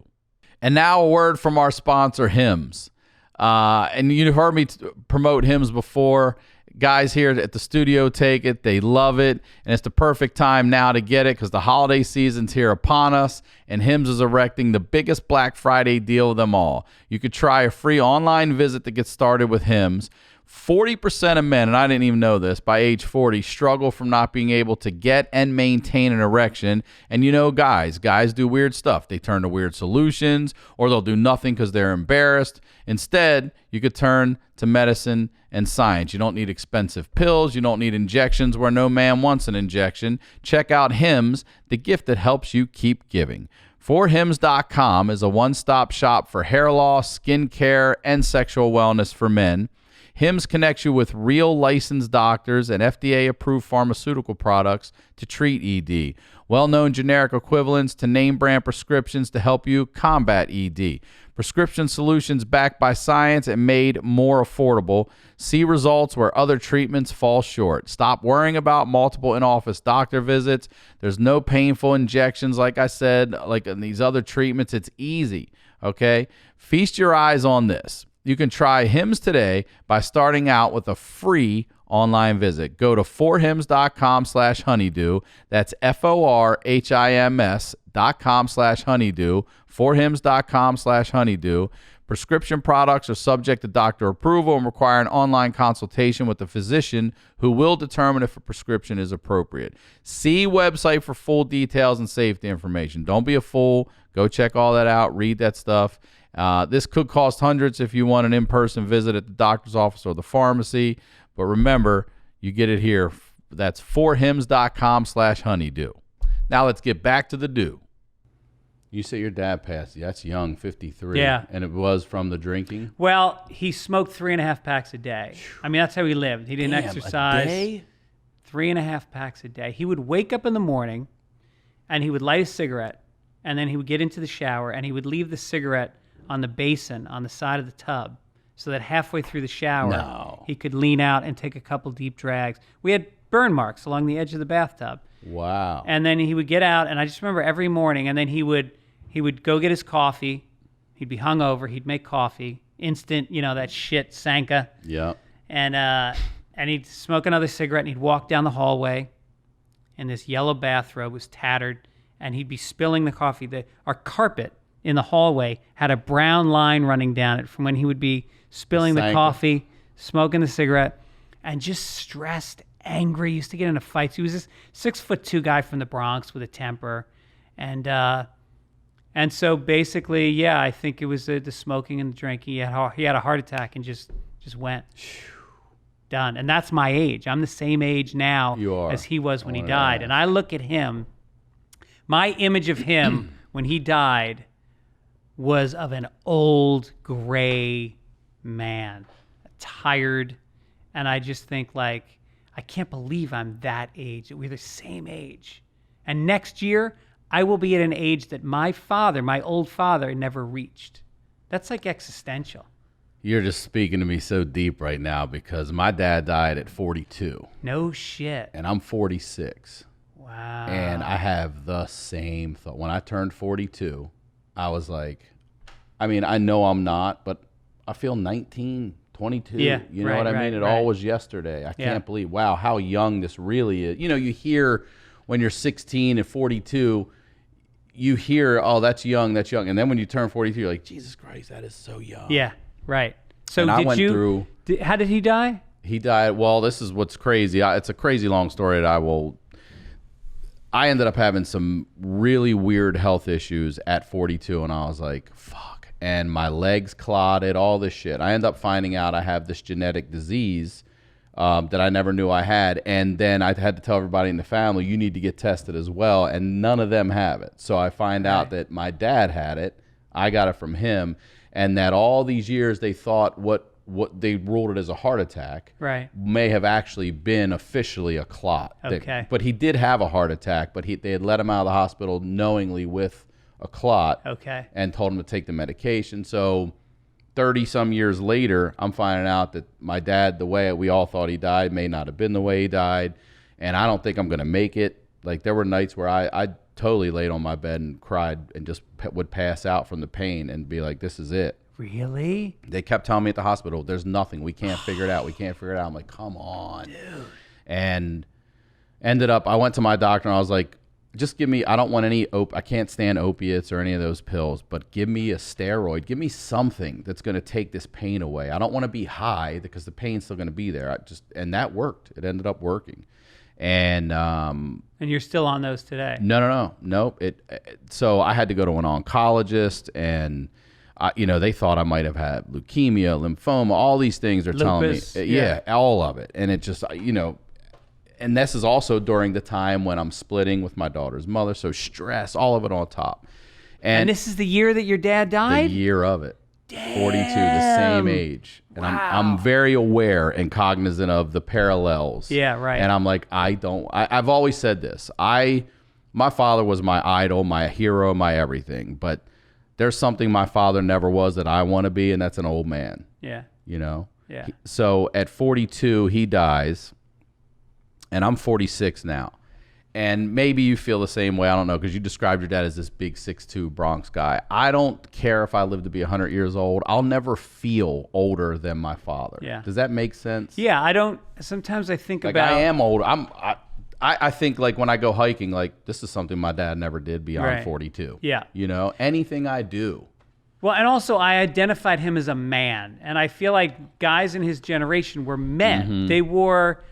And now a word from our sponsor, Hims. And you've heard me promote Hims before. Guys here at the studio take it. They love it. And it's the perfect time now to get it because the holiday season's here upon us. And Hims is erecting the biggest Black Friday deal of them all. You could try a free online visit to get started with Hims. 40% of men, and I didn't even know this, by age 40 struggle from not being able to get and maintain an erection. And you know, guys do weird stuff. They turn to weird solutions, or they'll do nothing because they're embarrassed. Instead, you could turn to medicine and science. You don't need expensive pills. You don't need injections where no man wants an injection. Check out Hims, the gift that helps you keep giving. ForHims.com is a one-stop shop for hair loss, skin care, and sexual wellness for men. Hims connects you with real licensed doctors and FDA-approved pharmaceutical products to treat ED. Well-known generic equivalents to name-brand prescriptions to help you combat ED. Prescription solutions backed by science and made more affordable. See results where other treatments fall short. Stop worrying about multiple in-office doctor visits. There's no painful injections, like I said, like in these other treatments. It's easy, okay? Feast your eyes on this. You can try Hims today by starting out with a free online visit. Go to forhims.com/honeydew. That's FORHIMS.com/honeydew. Forhims.com/honeydew. Prescription products are subject to doctor approval and require an online consultation with a physician who will determine if a prescription is appropriate. See website for full details and safety information. Don't be a fool. Go check all that out. Read that stuff. This could cost hundreds if you want an in-person visit at the doctor's office or the pharmacy. But remember, you get it here. That's forhims.com/honeydew. Now let's get back to the dew. You say your dad passed. That's young, 53. Yeah. And it was from the drinking? Well, he smoked 3.5 packs a day. I mean, that's how he lived. He didn't exercise. A day? 3.5 packs a day. He would wake up in the morning and he would light a cigarette, and then he would get into the shower and he would leave the cigarette on the basin on the side of the tub so that halfway through the shower he could lean out and take a couple deep drags. We had burn marks along the edge of the bathtub. Wow. And then he would get out, and I just remember every morning, and then he would go get his coffee. He'd be hungover. He'd make coffee. Instant, that shit, Sanka. Yeah. And he'd smoke another cigarette, and he'd walk down the hallway, and this yellow bathrobe was tattered, and he'd be spilling the coffee. Our carpet in the hallway had a brown line running down it from when he would be spilling the coffee, smoking the cigarette, and just stressed, angry. He used to get into fights. He was this 6'2" guy from the Bronx with a temper. And so basically, yeah, I think it was the smoking and the drinking. He had a heart attack and just went. Done. And that's my age. I'm the same age now as he was when he died. And I look at him, my image of him when he died was of an old, gray man, tired. And I just think, I can't believe I'm that age. We're the same age. And next year, I will be at an age that my old father, never reached. That's existential. You're just speaking to me so deep right now because my dad died at 42. No shit. And I'm 46. Wow. And I have the same thought. When I turned 42, I was like, I know I'm not, but I feel 19, 22. Yeah, you know what I mean? It all was yesterday. I can't believe, wow, how young this really is. You hear when you're 16 and 42, you hear, oh, that's young. And then when you turn 42, you're like, Jesus Christ, that is so young. Yeah, right. So how did he die? He died, well, this is what's crazy. It's a crazy long story that I ended up having some really weird health issues at 42, and I was like, fuck. And my legs clotted, all this shit. I ended up finding out I have this genetic disease that I never knew I had. And then I had to tell everybody in the family, you need to get tested as well. And none of them have it. So I find out that my dad had it. I got it from him. and that all these years they thought what they ruled it as a heart attack Right. may have actually been officially a clot. Okay. But he did have a heart attack, but they had let him out of the hospital knowingly with a clot. Okay. And told him to take the medication. So 30 some years later, I'm finding out that my dad, the way we all thought he died, may not have been the way he died. And I don't think I'm going to make it. Like, there were nights where I totally laid on my bed and cried and just would pass out from the pain and be like, this is it. Really? They kept telling me at the hospital, there's nothing. We can't figure it out. We can't figure it out. I'm like, come on. Dude. And ended up, I went to my doctor and I was like, just give me, I don't want any, I can't stand opiates or any of those pills, but give me a steroid. Give me something that's going to take this pain away. I don't want to be high because the pain's still going to be there. And that worked. It ended up working. And you're still on those today? No. Nope. So I had to go to an oncologist, and they thought I might have had leukemia, lymphoma, all these things they're Lupus, telling me. Yeah, all of it. And it just, and this is also during the time when I'm splitting with my daughter's mother. So stress, all of it on top. And this is the year that your dad died? The year of it. Damn. 42, the same age. And wow. I'm very aware and cognizant of the parallels. Yeah, right. And I'm like, I've always said this. My father was my idol, my hero, my everything. But there's something my father never was that I want to be, and that's an old man. Yeah. Yeah. So at 42, he dies, and I'm 46 now. And maybe you feel the same way. I don't know, because you described your dad as this big 6'2" Bronx guy. I don't care if I live to be 100 years old. I'll never feel older than my father. Yeah. Does that make sense? Yeah, I don't. Sometimes I think about. I am old. I think, like, when I go hiking, like, this is something my dad never did beyond Right. 42. Yeah. Anything I do. Well, and also I identified him as a man, and I feel like guys in his generation were men. Mm-hmm. They wore,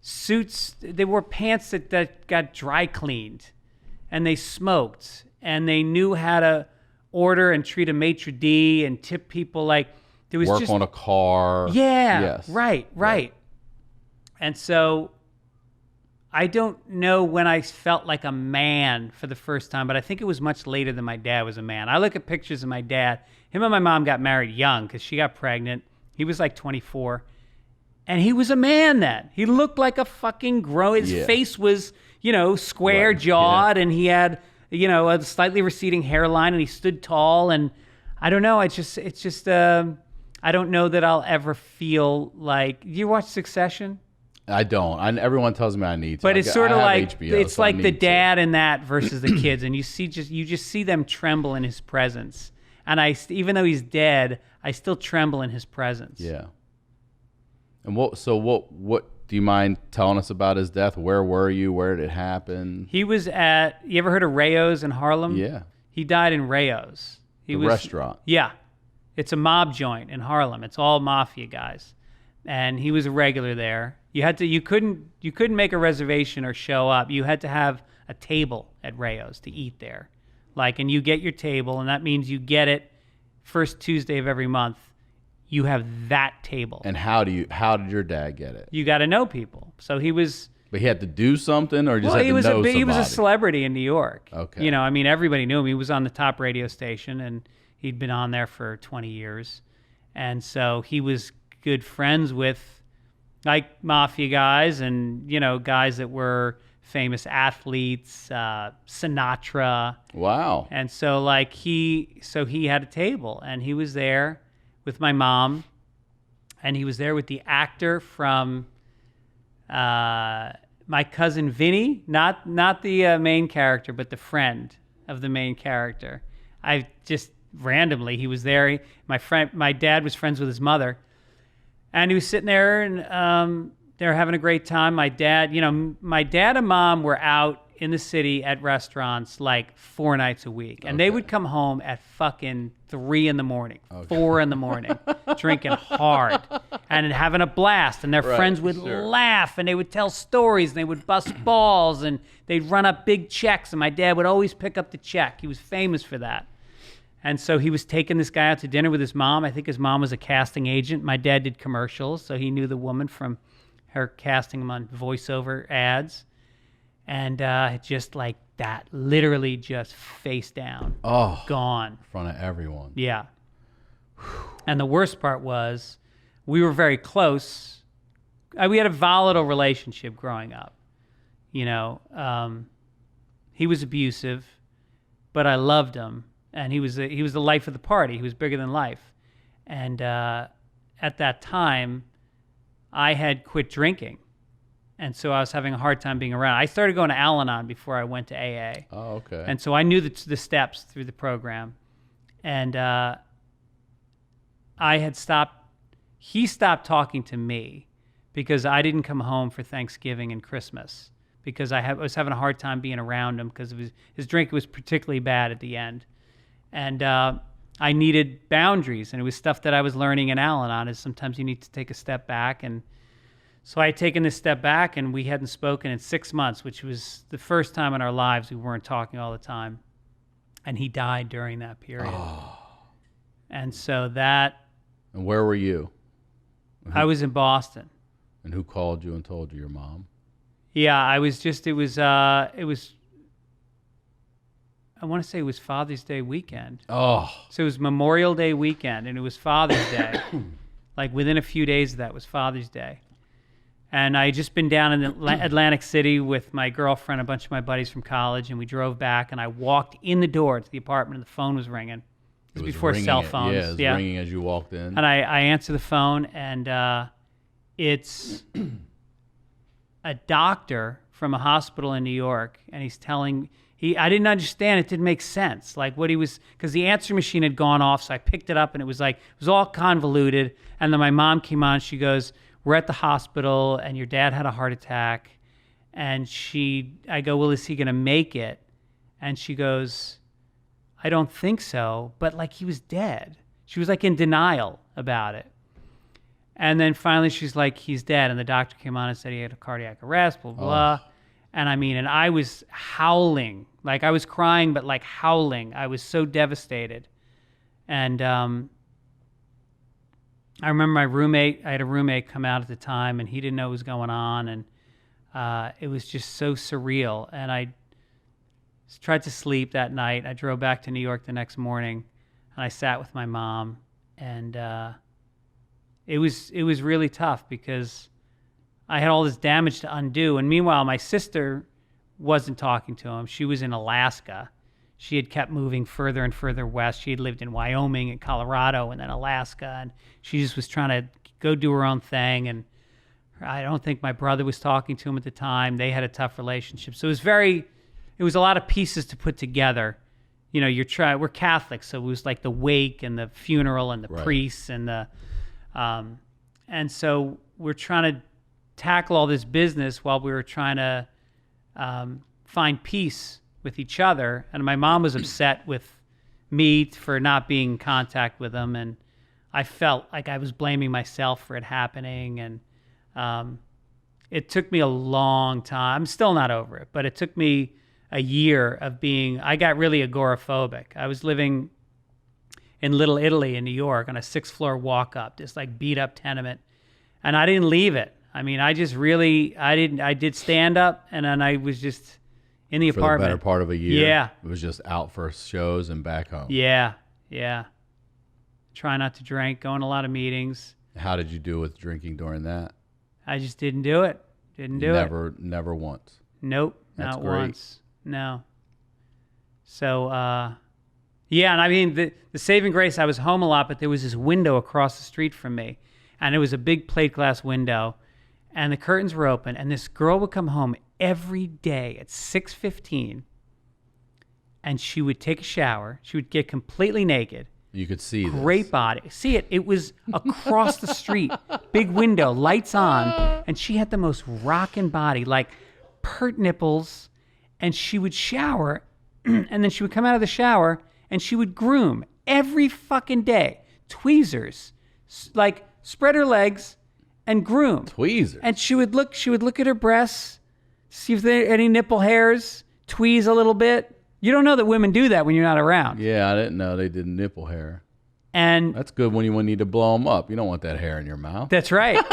suits. They wore pants that got dry cleaned, and they smoked, and they knew how to order and treat a maitre d' and tip people. Like, there was Work on a car. Yeah. Yes. Right. Right. And so I don't know when I felt like a man for the first time, but I think it was much later than my dad was a man. I look at pictures of my dad. Him and my mom got married young because she got pregnant. He was like 24. And he was a man then. He looked like a fucking his face was, square jawed, and he had, a slightly receding hairline, and he stood tall. And I don't know. It's just, I don't know that I'll ever feel like, you watch Succession? I don't. Everyone tells me I need to. But it's sort of like HBO, it's so I like the need to. dad in that versus the kids, and you just see them tremble in his presence. And even though he's dead, I still tremble in his presence. Yeah. And what do you mind telling us about his death? Where were you? Where did it happen? He was at. You ever heard of Rayo's in Harlem? Yeah. He died in Rayo's. The restaurant. Yeah, it's a mob joint in Harlem. It's all mafia guys, and he was a regular there. You couldn't make a reservation or show up. You had to have a table at Rayo's to eat there. And you get your table, and that means you get it first Tuesday of every month. You have that table. And how did your dad get it? You got to know people. So he was. But he had to do something, or just had to know somebody? He was a celebrity in New York. Okay. Everybody knew him. He was on the top radio station, and he'd been on there for 20 years. And so he was good friends with, like, mafia guys and, guys that were famous athletes, Sinatra. Wow. And so, he had a table, and he was there with my mom, and he was there with the actor from My Cousin Vinny, not the main character, but the friend of the main character. I just randomly, he was there. My dad was friends with his mother. And he was sitting there, and they were having a great time. My dad and mom were out in the city at restaurants like 4 nights a week. And they would come home at fucking 3 in the morning, 4 in the morning, drinking hard and having a blast. And their friends would laugh, and they would tell stories, and they would bust balls, and they'd run up big checks. And my dad would always pick up the check. He was famous for that. And so he was taking this guy out to dinner with his mom. I think his mom was a casting agent. My dad did commercials, so he knew the woman from her casting him on voiceover ads. And just like that, literally just face down. Oh. Gone. In front of everyone. Yeah. And the worst part was we were very close. We had a volatile relationship growing up. You know, he was abusive, but I loved him. And he was the life of the party. He was bigger than life. And at that time, I had quit drinking. And so I was having a hard time being around. I started going to Al-Anon before I went to AA. Oh, okay. And so I knew the steps through the program. And he stopped talking to me because I didn't come home for Thanksgiving and Christmas because I was having a hard time being around him because his drinking was particularly bad at the end. And I needed boundaries, and it was stuff that I was learning in Al-Anon is sometimes you need to take a step back. And so I had taken this step back, and we hadn't spoken in 6 months, which was the first time in our lives we weren't talking all the time. And he died during that period. Oh. And so that... And where were you? I was in Boston. And who called you and told you? Your mom? Yeah, I was I want to say it was Father's Day weekend. Oh. So it was Memorial Day weekend, and it was Father's Day. Like within a few days of that was Father's Day. And I had just been down in Atlantic City with my girlfriend, a bunch of my buddies from college, and we drove back, and I walked in the door to the apartment, and the phone was ringing. It was before cell phones. Yeah, it was ringing as you walked in. And I answer the phone, and it's a doctor from a hospital in New York, and he's telling... I didn't understand. It didn't make sense. Like what he was, because the answer machine had gone off, so I picked it up, and it was all convoluted. And then my mom came on. She goes, "We're at the hospital, and your dad had a heart attack." And I go, "Well, is he going to make it?" And she goes, "I don't think so, but like he was dead." She was like in denial about it. And then finally she's like, "He's dead." And the doctor came on and said he had a cardiac arrest, blah, blah, blah. And and I was howling. Like I was crying, but like howling. I was so devastated. And I remember I had a roommate come out at the time, and he didn't know what was going on. And it was just so surreal. And I tried to sleep that night. I drove back to New York the next morning, and I sat with my mom. And it was really tough because I had all this damage to undo. And meanwhile, my sister wasn't talking to him. She was in Alaska. She had kept moving further and further west. She had lived in Wyoming and Colorado and then Alaska. And she just was trying to go do her own thing. And I don't think my brother was talking to him at the time. They had a tough relationship. So it was a lot of pieces to put together. You know, we're Catholic, so it was like the wake and the funeral and the priests and and so we're trying to tackle all this business while we were trying to find peace with each other. And my mom was upset with me for not being in contact with him, and I felt like I was blaming myself for it happening. And it took me a long time. I'm still not over it, but it took me a year of I got really agoraphobic. I was living in Little Italy in New York on a 6th-floor walk-up, this like beat-up tenement, and I didn't leave it. I mean, I did stand up, and then I was just in the apartment. For the better part of a year. Yeah. It was just out for shows and back home. Yeah. Try not to drink, go in a lot of meetings. How did you do with drinking during that? I just didn't do it. Never once. Nope. That's not great. Once. No. So, yeah, and I mean, the saving grace, I was home a lot, but there was this window across the street from me, and it was a big plate glass window, and the curtains were open, and this girl would come home every day at 6:15, and she would take a shower. She would get completely naked. You could see Great body. See it. It was across the street. Big window, lights on, and she had the most rockin' body, like pert nipples, and she would shower, and then she would come out of the shower, and she would groom every fucking day. Tweezers, like spread her legs and groom. Tweezers. And she would look at her breasts, see if there are any nipple hairs, tweeze a little bit. You don't know that women do that when you're not around. Yeah, I didn't know they did nipple hair. And that's good when you need to blow them up. You don't want that hair in your mouth. That's right.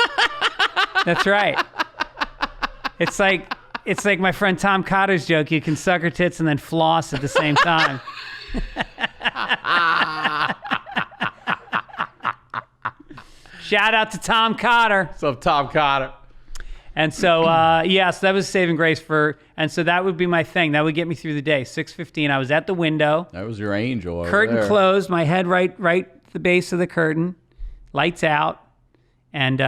That's right. It's like my friend Tom Cotter's joke. You can suck her tits and then floss at the same time. Shout out to Tom Cotter. What's up, Tom Cotter? And so, so that was saving grace and so that would be my thing. That would get me through the day. 6:15, I was at the window. That was your angel. Curtain closed, my head right at the base of the curtain, lights out, and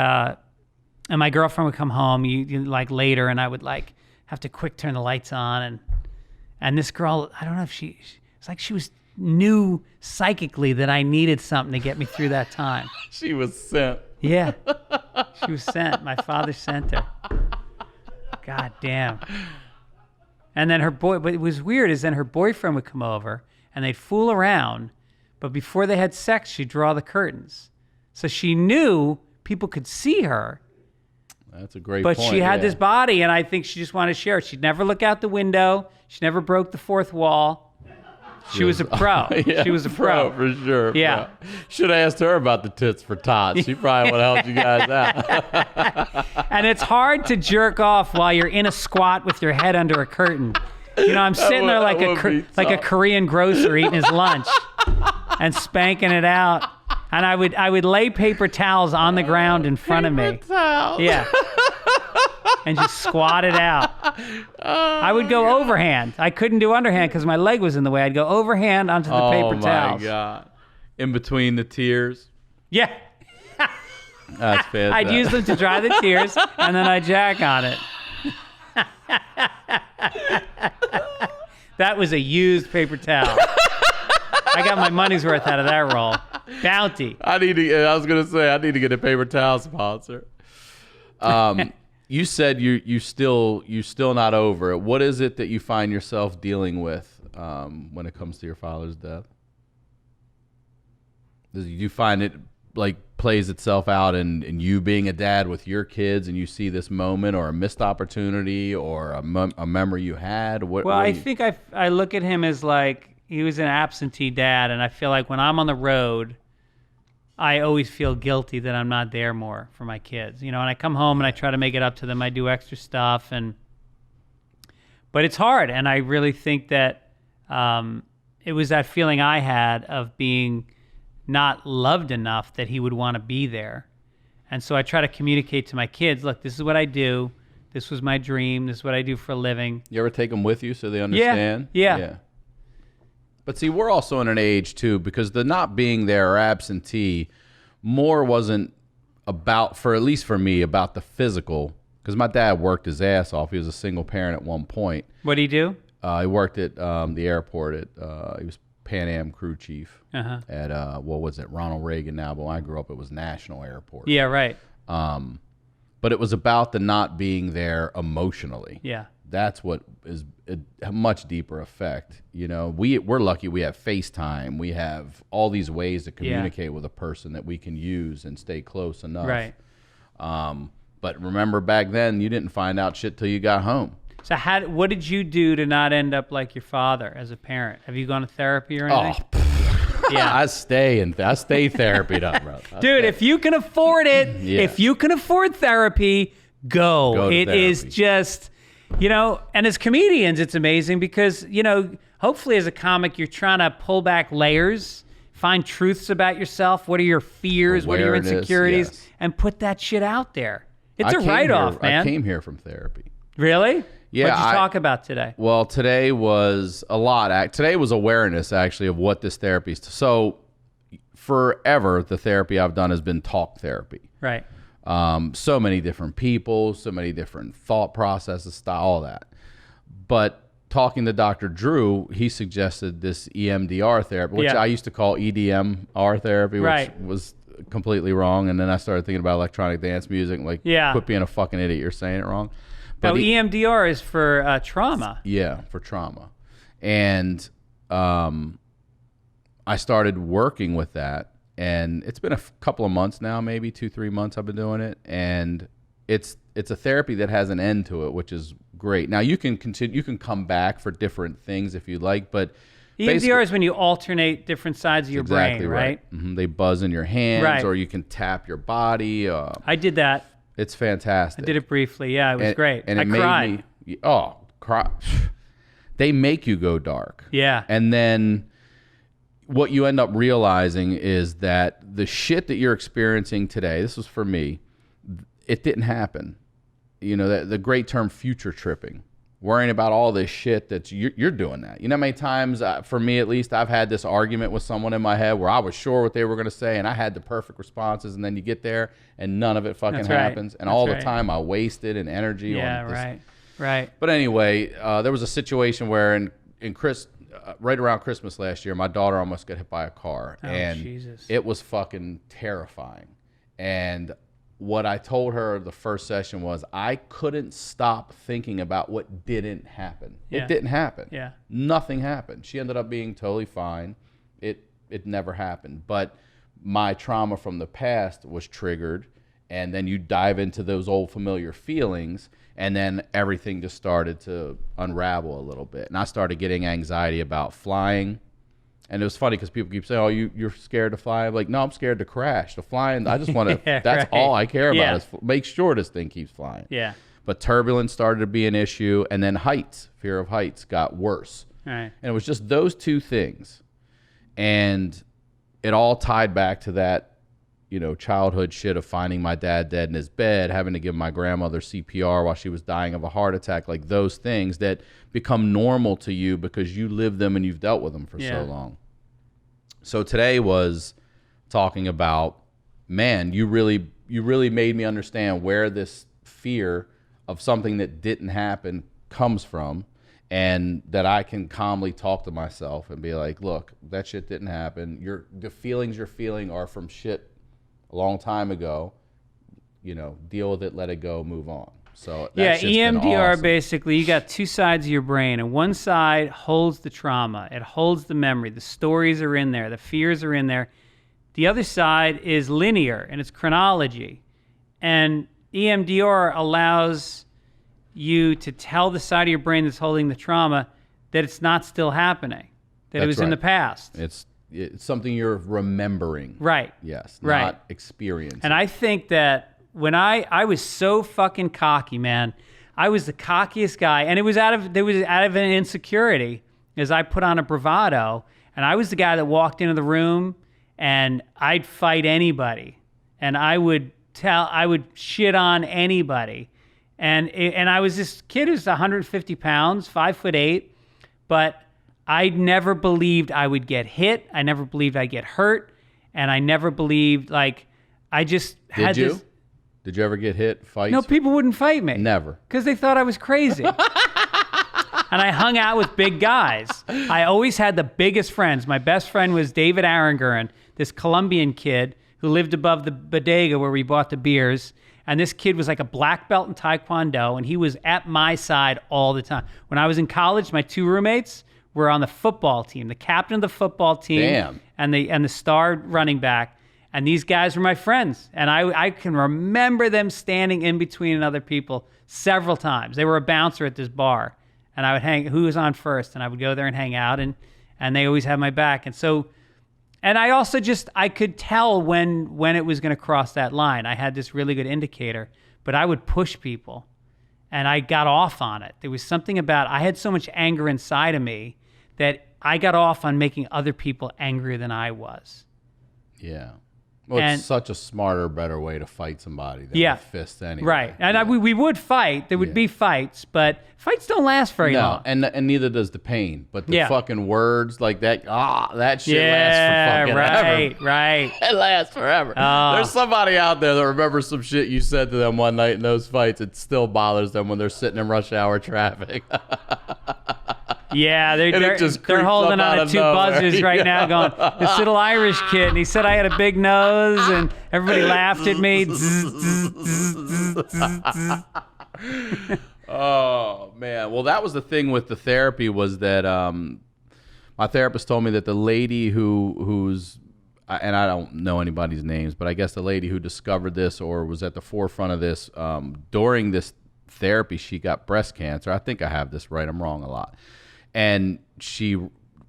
my girlfriend would come home, like later, and I would like have to quick turn the lights on, and this girl, I don't know if it's like she knew psychically that I needed something to get me through that time. She was sent. Yeah, she was sent. My father sent her. God damn. And then but it was weird is then her boyfriend would come over and they'd fool around, but before they had sex, she'd draw the curtains. So she knew people could see her. That's a great point. But she had this body, and I think she just wanted to share it. She'd never look out the window. She never broke the fourth wall. She was a pro. Yeah, she was a pro. For sure. Yeah. Should have asked her about the tits for tots. She probably would have helped you guys out. And it's hard to jerk off while you're in a squat with your head under a curtain. You know, I'm sitting there like a Korean grocer eating his lunch and spanking it out. And I would lay paper towels on the ground in front of me. Towels. Yeah. And just squat it out. I would go overhand. I couldn't do underhand because my leg was in the way. I'd go overhand onto the paper towels. Oh, my God. In between the tears. Yeah. That's fantastic. I'd use them to dry the tears, and then I'd jack on it. That was a used paper towel. I got my money's worth out of that roll. Bounty. I need to get a paper towel sponsor. You said you still not over it. What is it that you find yourself dealing with when it comes to your father's death? Do you find it like plays itself out in you being a dad with your kids, and you see this moment or a missed opportunity or a memory you had? I think I look at him as like he was an absentee dad, and I feel like when I'm on the road, I always feel guilty that I'm not there more for my kids, and I come home and I try to make it up to them. I do extra stuff, but it's hard. And I really think that it was that feeling I had of being not loved enough that he would want to be there. And so I try to communicate to my kids, look, this is what I do. This was my dream. This is what I do for a living. You ever take them with you so they understand? Yeah. But see, we're also in an age, too, because the not being there or absentee more wasn't about, for at least for me, about the physical. Because my dad worked his ass off. He was a single parent at one point. What did he do? He worked at the airport. He was Pan Am crew chief at, Ronald Reagan now. But when I grew up, it was National Airport. Yeah, right. But it was about the not being there emotionally. Yeah. That's what is a much deeper effect. We're lucky we have FaceTime. We have all these ways to communicate with a person that we can use and stay close enough. Right. But remember back then, you didn't find out shit till you got home. So what did you do to not end up like your father as a parent? Have you gone to therapy or anything? Yeah. I stay therapied up, bro. Dude, if you can afford it, if you can afford therapy, go. It therapy. Is just... and as comedians, it's amazing because, hopefully as a comic, you're trying to pull back layers, find truths about yourself. What are your fears? What are your insecurities? Yes. And put that shit out there. It's a write-off, man. I came here from therapy. Really? Yeah. What did you talk about today? Well, today was a lot. Today was awareness, actually, of what this therapy is. So forever, the therapy I've done has been talk therapy. Right. So many different people, so many different thought processes, style, all that. But talking to Dr. Drew, he suggested this EMDR therapy, which I used to call EDMR therapy, which was completely wrong. And then I started thinking about electronic dance music, quit being a fucking idiot, you're saying it wrong. But EMDR is for trauma. Yeah, for trauma. And I started working with that. And it's been a couple of months now, maybe 2-3 months I've been doing it. And it's a therapy that has an end to it, which is great. Now you can continue, you can come back for different things if you'd like, but EMDR is when you alternate different sides of your brain, right? Mm-hmm. They buzz in your hands, or you can tap your body. I did that. It's fantastic. I did it briefly. Yeah, it was great. And I cried. Cry. They make you go dark. Yeah. And then what you end up realizing is that the shit that you're experiencing today, this was for me, it didn't happen. You know, the great term future tripping, worrying about all this shit that you're doing that. You know how many times, for me at least, I've had this argument with someone in my head where I was sure what they were going to say and I had the perfect responses, and then you get there and none of it fucking happens. And all the time I wasted and energy on this. Right. But anyway, there was a situation where in right around Christmas last year, my daughter almost got hit by a car. Jesus. It was fucking terrifying. And what I told her the first session was I couldn't stop thinking about what didn't happen. Yeah. It didn't happen. Yeah. Nothing happened. She ended up being totally fine. It never happened. But my trauma from the past was triggered, and then you dive into those old familiar feelings, and then everything just started to unravel a little bit. And I started getting anxiety about flying. And it was funny because people keep saying, "Oh, you're scared to fly." I'm like, no, I'm scared to crash. The flying, I just want to. That's all I care about is make sure this thing keeps flying. Yeah. But turbulence started to be an issue, and then heights, fear of heights, got worse. Right. And it was just those two things, and it all tied back to that, you know, childhood shit of finding my dad dead in his bed, having to give my grandmother CPR while she was dying of a heart attack, like those things that become normal to you because you lived them and you've dealt with them for so long. So today was talking about, man, you really made me understand where this fear of something that didn't happen comes from, and that I can calmly talk to myself and be like, look, that shit didn't happen. The feelings you're feeling are from shit a long time ago. You know, deal with it, let it go, move on. So EMDR, awesome. basically, you got two sides of your brain, and one side holds the trauma. It holds the memory. The stories are in there. The fears are in there. The other side is linear, and it's chronology. And EMDR allows you to tell the side of your brain that's holding the trauma that it's not still happening, that it was in the past. It's something you're remembering. Right. Yes. Right. Not experiencing. And I think that when I was so fucking cocky, man. I was the cockiest guy, and it was out of an insecurity, as I put on a bravado, and I was the guy that walked into the room and I'd fight anybody, and I would shit on anybody, and I was this kid who's 150 pounds, 5'8", but I never believed I would get hit. I never believed I'd get hurt, and I never believed, like, I just had Did you? this. Did you ever get hit, fights? No, people wouldn't fight me. Never. Because they thought I was crazy. And I hung out with big guys. I always had the biggest friends. My best friend was David Aranguren, this Colombian kid who lived above the bodega where we bought the beers. And this kid was like a black belt in Taekwondo, and he was at my side all the time. When I was in college, my two roommates were on the football team, the captain of the football team. Damn. and the star running back. And these guys were my friends. And I can remember them standing in between other people several times. They were a bouncer at this bar. And I would who was on first? And I would go there and hang out. And they always had my back. And so, and I also I could tell when it was going to cross that line. I had this really good indicator. But I would push people. And I got off on it. There was something about, I had so much anger inside of me that I got off on making other people angrier than I was. Yeah. Well, it's such a smarter, better way to fight somebody than a fist anyway. Right. And we would fight. There would be fights, but fights don't last very long. And neither does the pain. But the fucking words like that, that shit lasts for fucking ever. Right. It lasts forever. Oh. There's somebody out there that remembers some shit you said to them one night in those fights. It still bothers them when they're sitting in rush hour traffic. Yeah, they're holding on to two buzzers right now going, this little Irish kid, and he said I had a big nose, and everybody laughed at me. Oh, man. Well, that was the thing with the therapy was that my therapist told me that the lady who's, and I don't know anybody's names, but I guess the lady who discovered this or was at the forefront of this, during this therapy, she got breast cancer. I think I have this right. I'm wrong a lot. And she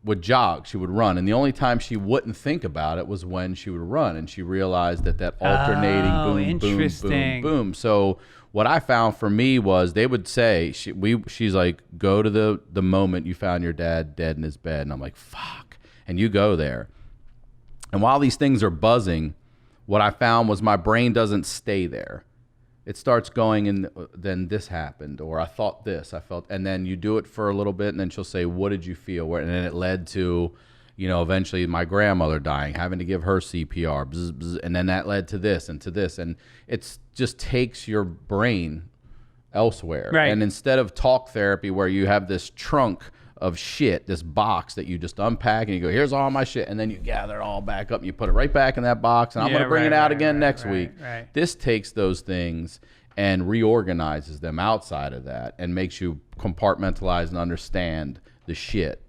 would jog, she would run. And the only time she wouldn't think about it was when she would run. And she realized that alternating boom, boom, boom, boom. So what I found for me was they would say, she's like, go to the moment you found your dad dead in his bed. And I'm like, fuck. and you go there. And while these things are buzzing, what I found was my brain doesn't stay there. It starts going, and then this happened, or I thought this, I felt, and then you do it for a little bit, and then she'll say, what did you feel? And then it led to, eventually my grandmother dying, having to give her CPR, bzz, bzz, and then that led to this, and it just takes your brain elsewhere. Right. And instead of talk therapy where you have this trunk of shit, this box that you just unpack and you go, here's all my shit, and then you gather it all back up and you put it right back in that box, and I'm going to bring it out again next week. Right. This takes those things and reorganizes them outside of that and makes you compartmentalize and understand the shit.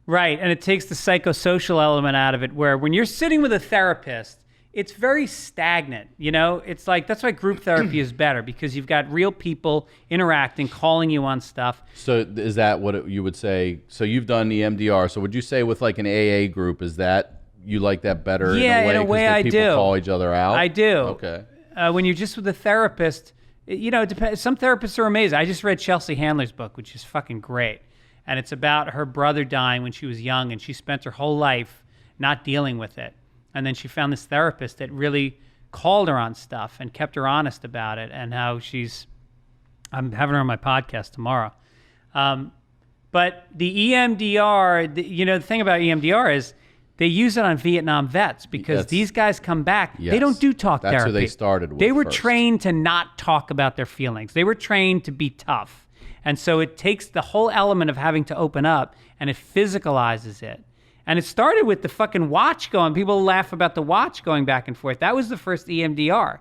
Right, and it takes the psychosocial element out of it, where when you're sitting with a therapist, it's very stagnant, It's like, that's why group therapy is better, because you've got real people interacting, calling you on stuff. So is that what you would say? So you've done the MDR. So would you say with like an AA group, is that, you like that better? Yeah, in a way I people do. Call each other out? I do. Okay. When you're just with a therapist, it depends. Some therapists are amazing. I just read Chelsea Handler's book, which is fucking great. And it's about her brother dying when she was young, and she spent her whole life not dealing with it. And then she found this therapist that really called her on stuff and kept her honest about it, and how I'm having her on my podcast tomorrow. But the EMDR, the thing about EMDR is they use it on Vietnam vets, because these guys come back. Yes. They don't do talk therapy. That's who they started with. They were first. trained to not talk about their feelings. They were trained to be tough. And so it takes the whole element of having to open up, and it physicalizes it. And it started with the fucking watch going. People laugh about the watch going back and forth. That was the first EMDR.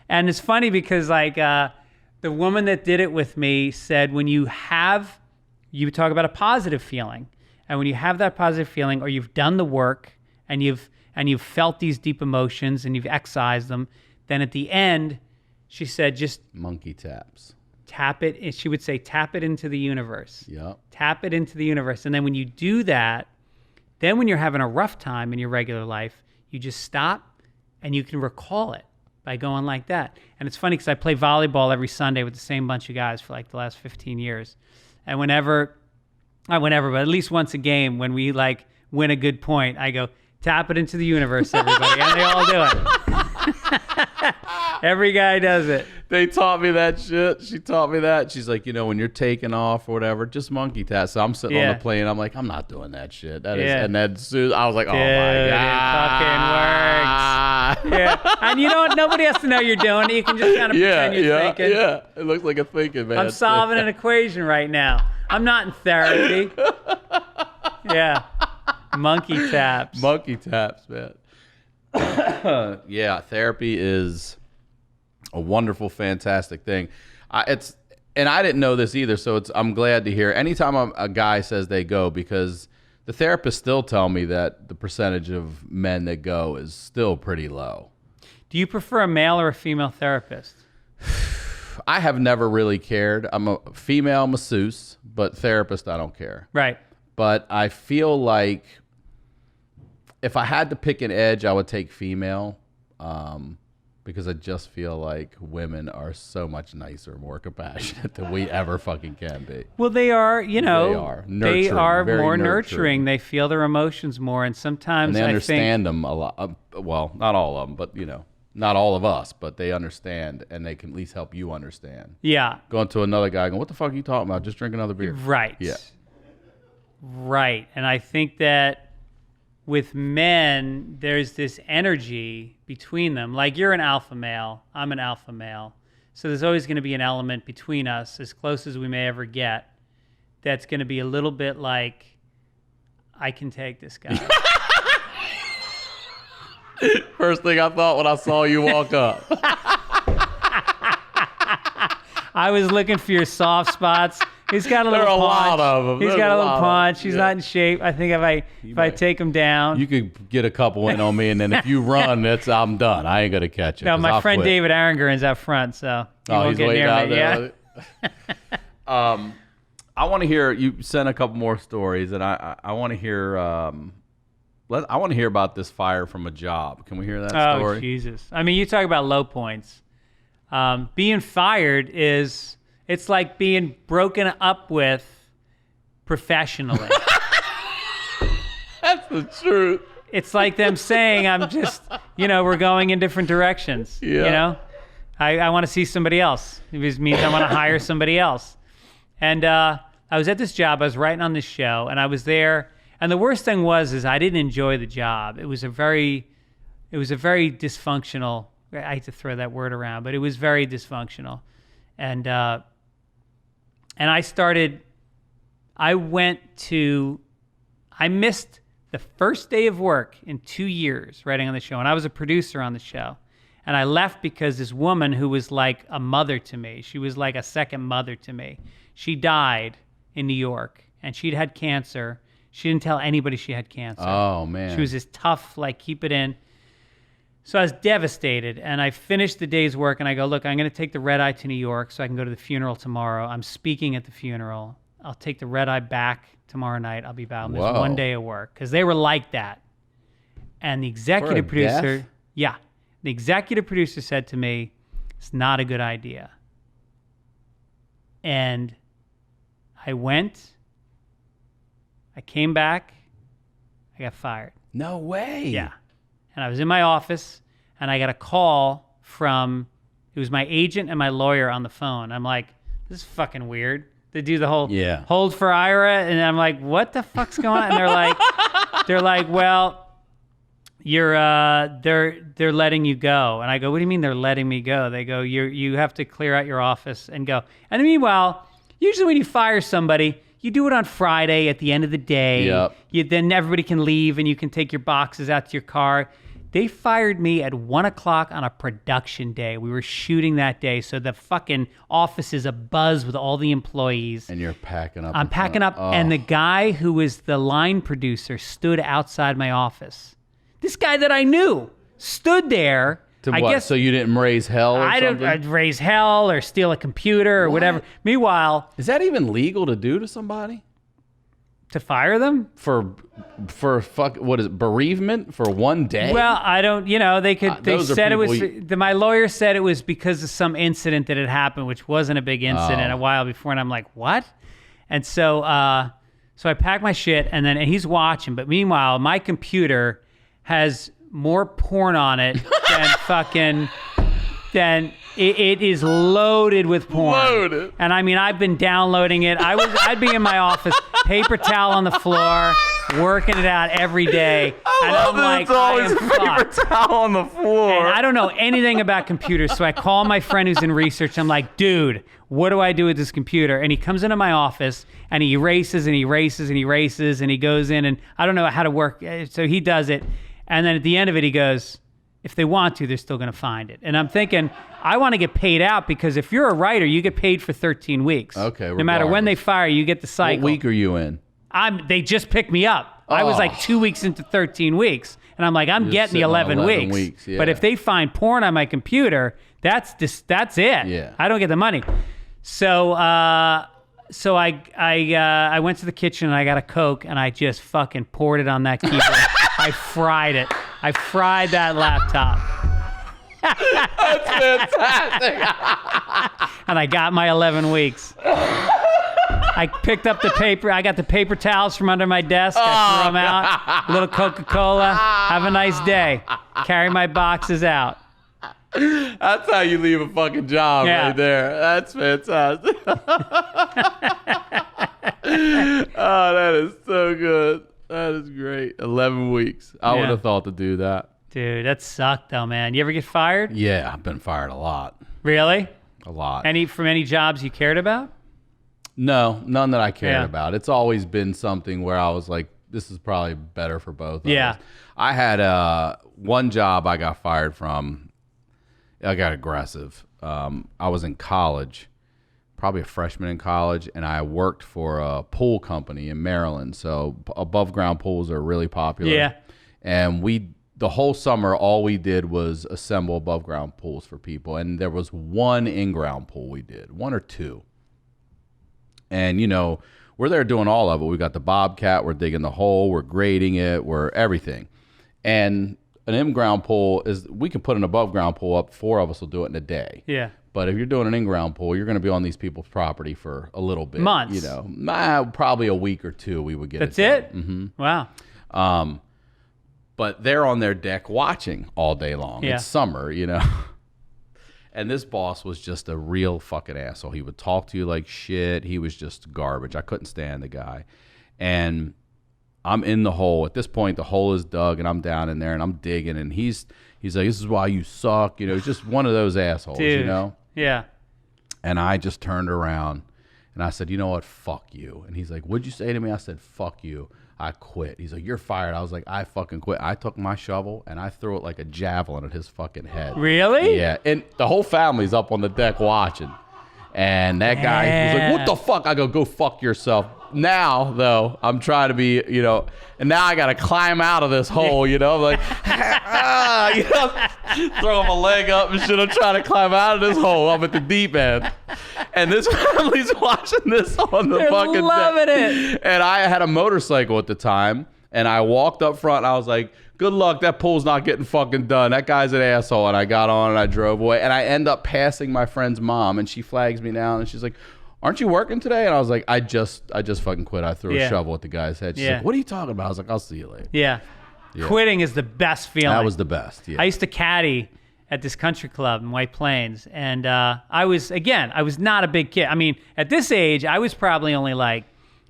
And it's funny because the woman that did it with me said, when you talk about a positive feeling. And when you have that positive feeling, or you've done the work and you've felt these deep emotions and you've excised them, then at the end, she said, just monkey taps. Tap it. She would say, tap it into the universe. Yep. Tap it into the universe. And then when you do that, then when you're having a rough time in your regular life, you just stop and you can recall it by going like that. And it's funny because I play volleyball every Sunday with the same bunch of guys for like the last 15 years. And not whenever, but at least once a game, when we like win a good point, I go, tap it into the universe, everybody. And they all do it. Every guy does it. They taught me that shit. She taught me that. She's like, when you're taking off or whatever, just monkey tap. So I'm sitting on the plane. I'm like, I'm not doing that shit. That is, and then I was like, oh my God. It fucking works. Yeah. And you know what? Nobody has to know you're doing it. You can just kind of pretend you're thinking. Yeah. It looks like a thinking, man. I'm solving an equation right now. I'm not in therapy. Yeah. Monkey taps. Monkey taps, man. Yeah, therapy is a wonderful, fantastic thing. And I didn't know this either, so I'm glad to hear. Anytime a guy says they go, because the therapists still tell me that the percentage of men that go is still pretty low. Do you prefer a male or a female therapist? I have never really cared. I'm a female masseuse, but therapist, I don't care. Right. But I feel like if I had to pick an edge, I would take female, because I just feel like women are so much nicer, more compassionate than we ever fucking can be. Well, they are, they are nurturing, they are very more nurturing. They feel their emotions more, and sometimes And they understand them a lot. Well, not all of them, but not all of us, but they understand, and they can at least help you understand. Yeah. Going to another guy, going, what the fuck are you talking about? Just drink another beer. Right. Yeah. Right. And I think that with men, there's this energy between them. Like, you're an alpha male, I'm an alpha male. So there's always going to be an element between us, as close as we may ever get, that's going to be a little bit like, I can take this guy. First thing I thought when I saw you walk up. I was looking for your soft spots. He's got a little punch. There are a lot of them. He's There's got a a little lot of punch. them. He's Yeah. not in shape. I think if I take him down. You could get a couple in on me, and then if you run, I'm done. I ain't gonna catch you. No, 'cause my I'll friend quit. David Arringern's out front, so he won't He's get waiting near out me. there. Yeah. I want to hear you sent a couple more stories, and I want to hear. I want to hear about this fire from a job. Can we hear that story? Oh, Jesus. I mean, you talk about low points. Being fired it's like being broken up with professionally. That's the truth. It's like them saying, I'm just, we're going in different directions. Yeah. I want to see somebody else. It just means I want to hire somebody else. And I was at this job. I was writing on this show, and I was there. And the worst thing is I didn't enjoy the job. It was a very dysfunctional. I hate to throw that word around, but it was very dysfunctional. And I missed the first day of work in 2 years writing on the show, and I was a producer on the show. And I left because this woman who was like a mother to me, she was like a second mother to me. She died in New York, and she'd had cancer. She didn't tell anybody she had cancer. Oh, man. She was this tough, like, keep it in. So I was devastated, and I finished the day's work, and I go, look, I'm going to take the red eye to New York so I can go to the funeral tomorrow. I'm speaking at the funeral. I'll take the red eye back tomorrow night. I'll be back. There's 1 day of work, because they were like that. And the executive producer, death? The executive producer said to me, it's not a good idea. And I went, I came back, I got fired. No way. Yeah. And I was in my office, and I got a call from, it was my agent and my lawyer on the phone. I'm like, this is fucking weird. They do the whole hold for Ira, and I'm like, what the fuck's going on? And they're like, well, they're letting you go. And I go, what do you mean they're letting me go? They go, you have to clear out your office and go. And meanwhile, usually when you fire somebody, you do it on Friday at the end of the day. Yep. Then everybody can leave and you can take your boxes out to your car. They fired me at 1:00 on a production day. We were shooting that day, so the fucking office is abuzz with all the employees. And you're packing up. I'm packing up, and the guy who was the line producer stood outside my office. This guy that I knew stood there. I guess, so you didn't raise hell or something? I'd raise hell or steal a computer or whatever. Meanwhile... Is that even legal to do to somebody? To fire them? For what is it, bereavement for 1 day? Well, I don't, they said it was, my lawyer said it was because of some incident that had happened, which wasn't a big incident a while before. And I'm like, what? And so I packed my shit and he's watching. But meanwhile, my computer has more porn on it than it is loaded with porn. Loaded. And I mean, I've been downloading it. I'd be in my office, paper towel on the floor, working it out every day. It's always a paper towel on the floor. And I don't know anything about computers, so I call my friend who's in research. I'm like, dude, what do I do with this computer? And he comes into my office, and he erases, and he erases, and he erases, and he goes in, and I don't know how to work. So he does it. And then at the end of it, he goes, if they want to, they're still going to find it. And I'm thinking, I want to get paid out because if you're a writer, you get paid for 13 weeks. Okay, no matter when they fire you, get the cycle. What week are you in? They just picked me up. I was like 2 weeks into 13 weeks. And I'm like, I'm getting the 11 weeks. Yeah. But if they find porn on my computer, that's it. Yeah. I don't get the money. So I went to the kitchen and I got a Coke and I just fucking poured it on that keyboard. I fried it. I fried that laptop. That's fantastic. And I got my 11 weeks. I picked up the paper. I got the paper towels from under my desk. I threw them out. A little Coca-Cola. Have a nice day. Carry my boxes out. That's how you leave a fucking job right there. That's fantastic. That is so good. That is great. 11 weeks. I would have thought to do that. Dude, that sucked though, man. You ever get fired? Yeah, I've been fired a lot. Really? A lot. From any jobs you cared about? No, none that I cared about. It's always been something where I was like, this is probably better for both of us. I had one job I got fired from. I got aggressive. I was in college, probably a freshman in college, and I worked for a pool company in Maryland. So above ground pools are really popular. Yeah. And the whole summer, all we did was assemble above ground pools for people. And there was one in-ground pool we did, one or two. And, we're there doing all of it. We got the Bobcat, we're digging the hole, we're grading it, we're everything. And an in-ground pool we can put an above ground pool up. 4 of us will do it in a day. Yeah. But if you're doing an in-ground pool, you're going to be on these people's property for a little bit. Months. Probably a week or two we would get That's it. Mm-hmm. Wow. But they're on their deck watching all day long. Yeah. It's summer, you know. And this boss was just a real fucking asshole. He would talk to you like shit. He was just garbage. I couldn't stand the guy. And I'm in the hole. At this point, the hole is dug, and I'm down in there, and I'm digging. And he's like, "This is why you suck." You know, he's just one of those assholes, Dude. you know? Yeah. And I just turned around, and I said, "You know what? Fuck you." And he's like, "What'd you say to me?" I said, "Fuck you. I quit." He's like, "You're fired." I was like, "I fucking quit." I took my shovel, and I threw it like a javelin at his fucking head. Really? Yeah. And the whole family's up on the deck watching. And that guy was like, "What the fuck?" I go fuck yourself. Now, though, I'm trying to be, you know, and now I got to climb out of this hole, you know. I'm like, you know, throwing my leg up and shit. I'm trying to climb out of this hole. I'm at the deep end. And this family's watching this on the They're fucking loving deck. it. And I had a motorcycle at the time. And I walked up front and I was like, "Good luck. That pool's not getting fucking done. That guy's an asshole." And I got on and I drove away. And I end up passing my friend's mom, and she flags me down and she's like, "Aren't you working today?" And I was like, I just fucking quit. I threw a shovel at the guy's head. She's like, "What are you talking about?" I was like, "I'll see you later." Yeah. Quitting is the best feeling. That was the best. Yeah. I used to caddy at this country club in White Plains, and I was not a big kid. I mean, at this age, I was probably only like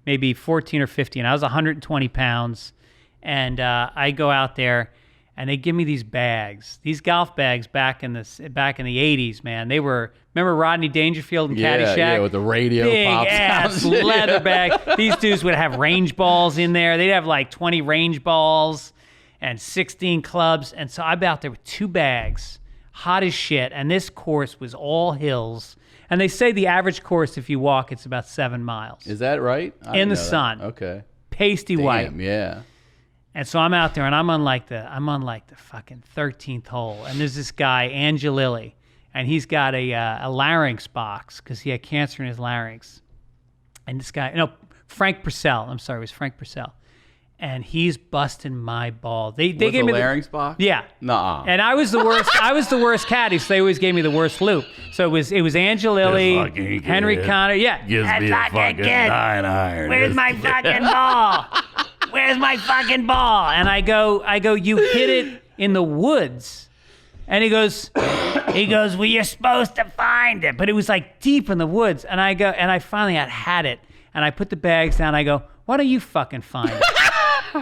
maybe 14 or 15. I was 120 pounds, and I go out there, and they give me these bags, these golf bags back in the 80s, man. They were, remember Rodney Dangerfield and Caddyshack? Yeah, with the radio big pops ass out. leather bag. These dudes would have range balls in there. They'd have like 20 range balls and 16 clubs. And so I'd be out there with 2 bags, hot as shit. And this course was all hills. And they say the average course, if you walk, it's about 7 miles. Is that right? I In didn't the know that. sun. Okay. Pasty white. Damn, yeah. And so I'm out there, and I'm on like the fucking 13th hole, and there's this guy Angelilli, and he's got a larynx box because he had cancer in his larynx. And this guy, Frank Purcell. I'm sorry, it was Frank Purcell, and he's busting my ball. They With gave the me larynx box? Yeah. Nuh-uh. And I was the worst. I was the worst caddy, so they always gave me the worst loop. So it was Angelilli, Henry Connor. Yeah. Gives me a fucking 9 iron. Where's my fucking ball? Where's my fucking ball? And I go, you hit it in the woods. And he goes, well, you're supposed to find it. But it was like deep in the woods. And I go, and I finally had it. And I put the bags down. I go, why don't you fucking find it?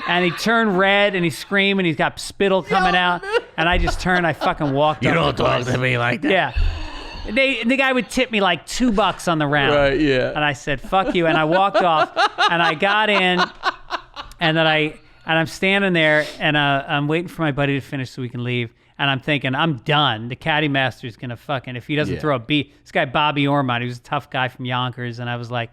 And he turned red and he screamed and he's got spittle coming out. And I just turned, I fucking walked You off don't talk to me like that. Yeah. The guy would tip me like $2 on the round. Right, yeah. And I said, fuck you. And I walked off and I got in and then I'm standing there and I'm waiting for my buddy to finish so we can leave. And I'm thinking, I'm done. The caddy master's going to fucking, if he doesn't throw a beat, this guy, Bobby Ormond, he was a tough guy from Yonkers. And I was like,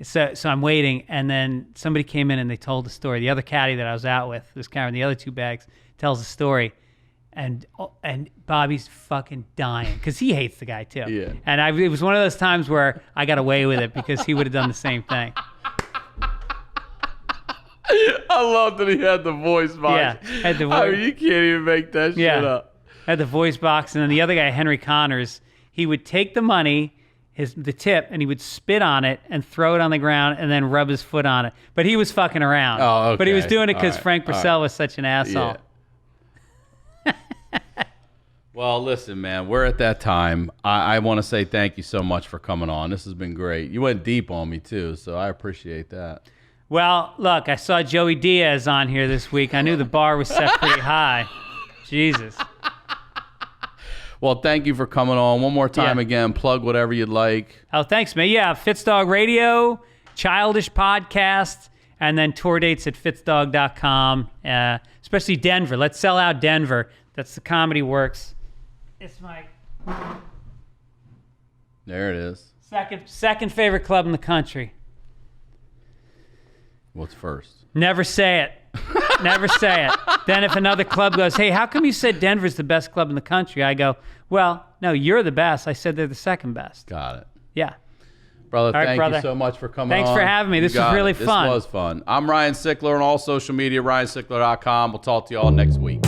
so I'm waiting. And then somebody came in and they told the story. The other caddy that I was out with, this guy in the other 2 bags, tells the story. And Bobby's fucking dying because he hates the guy too. Yeah. And it was one of those times where I got away with it because he would have done the same thing. I love that he had the voice box. Yeah, had the I mean, you can't even make that shit up. Had the voice box, and then the other guy, Henry Connors, he would take the money, the tip, and he would spit on it and throw it on the ground and then rub his foot on it. But he was fucking around. Oh, okay. But he was doing it All because right. Frank Purcell was such an asshole. Yeah. Well, listen, man, we're at that time. I want to say thank you so much for coming on. This has been great. You went deep on me, too, so I appreciate that. Well, look, I saw Joey Diaz on here this week. I knew the bar was set pretty high. Jesus. Well, thank you for coming on. One more time Yeah. again, plug whatever you'd like. Oh, thanks, man. Yeah, Fitzdog Radio, Childish Podcast, and then tour dates at fitzdog.com, especially Denver. Let's sell out Denver. That's the Comedy Works. It's my There it is. second favorite club in the country. What's first? Never say it. Never say it. Then if another club goes, hey, how come you said Denver's the best club in the country? I go, well, no, you're the best. I said they're the second best. Got it. Yeah. Brother, right, thank brother. you so much for coming on. Thanks for having me. You This was got really it. fun. This was fun. I'm Ryan Sickler on all social media, ryansickler.com. We'll talk to you all next week.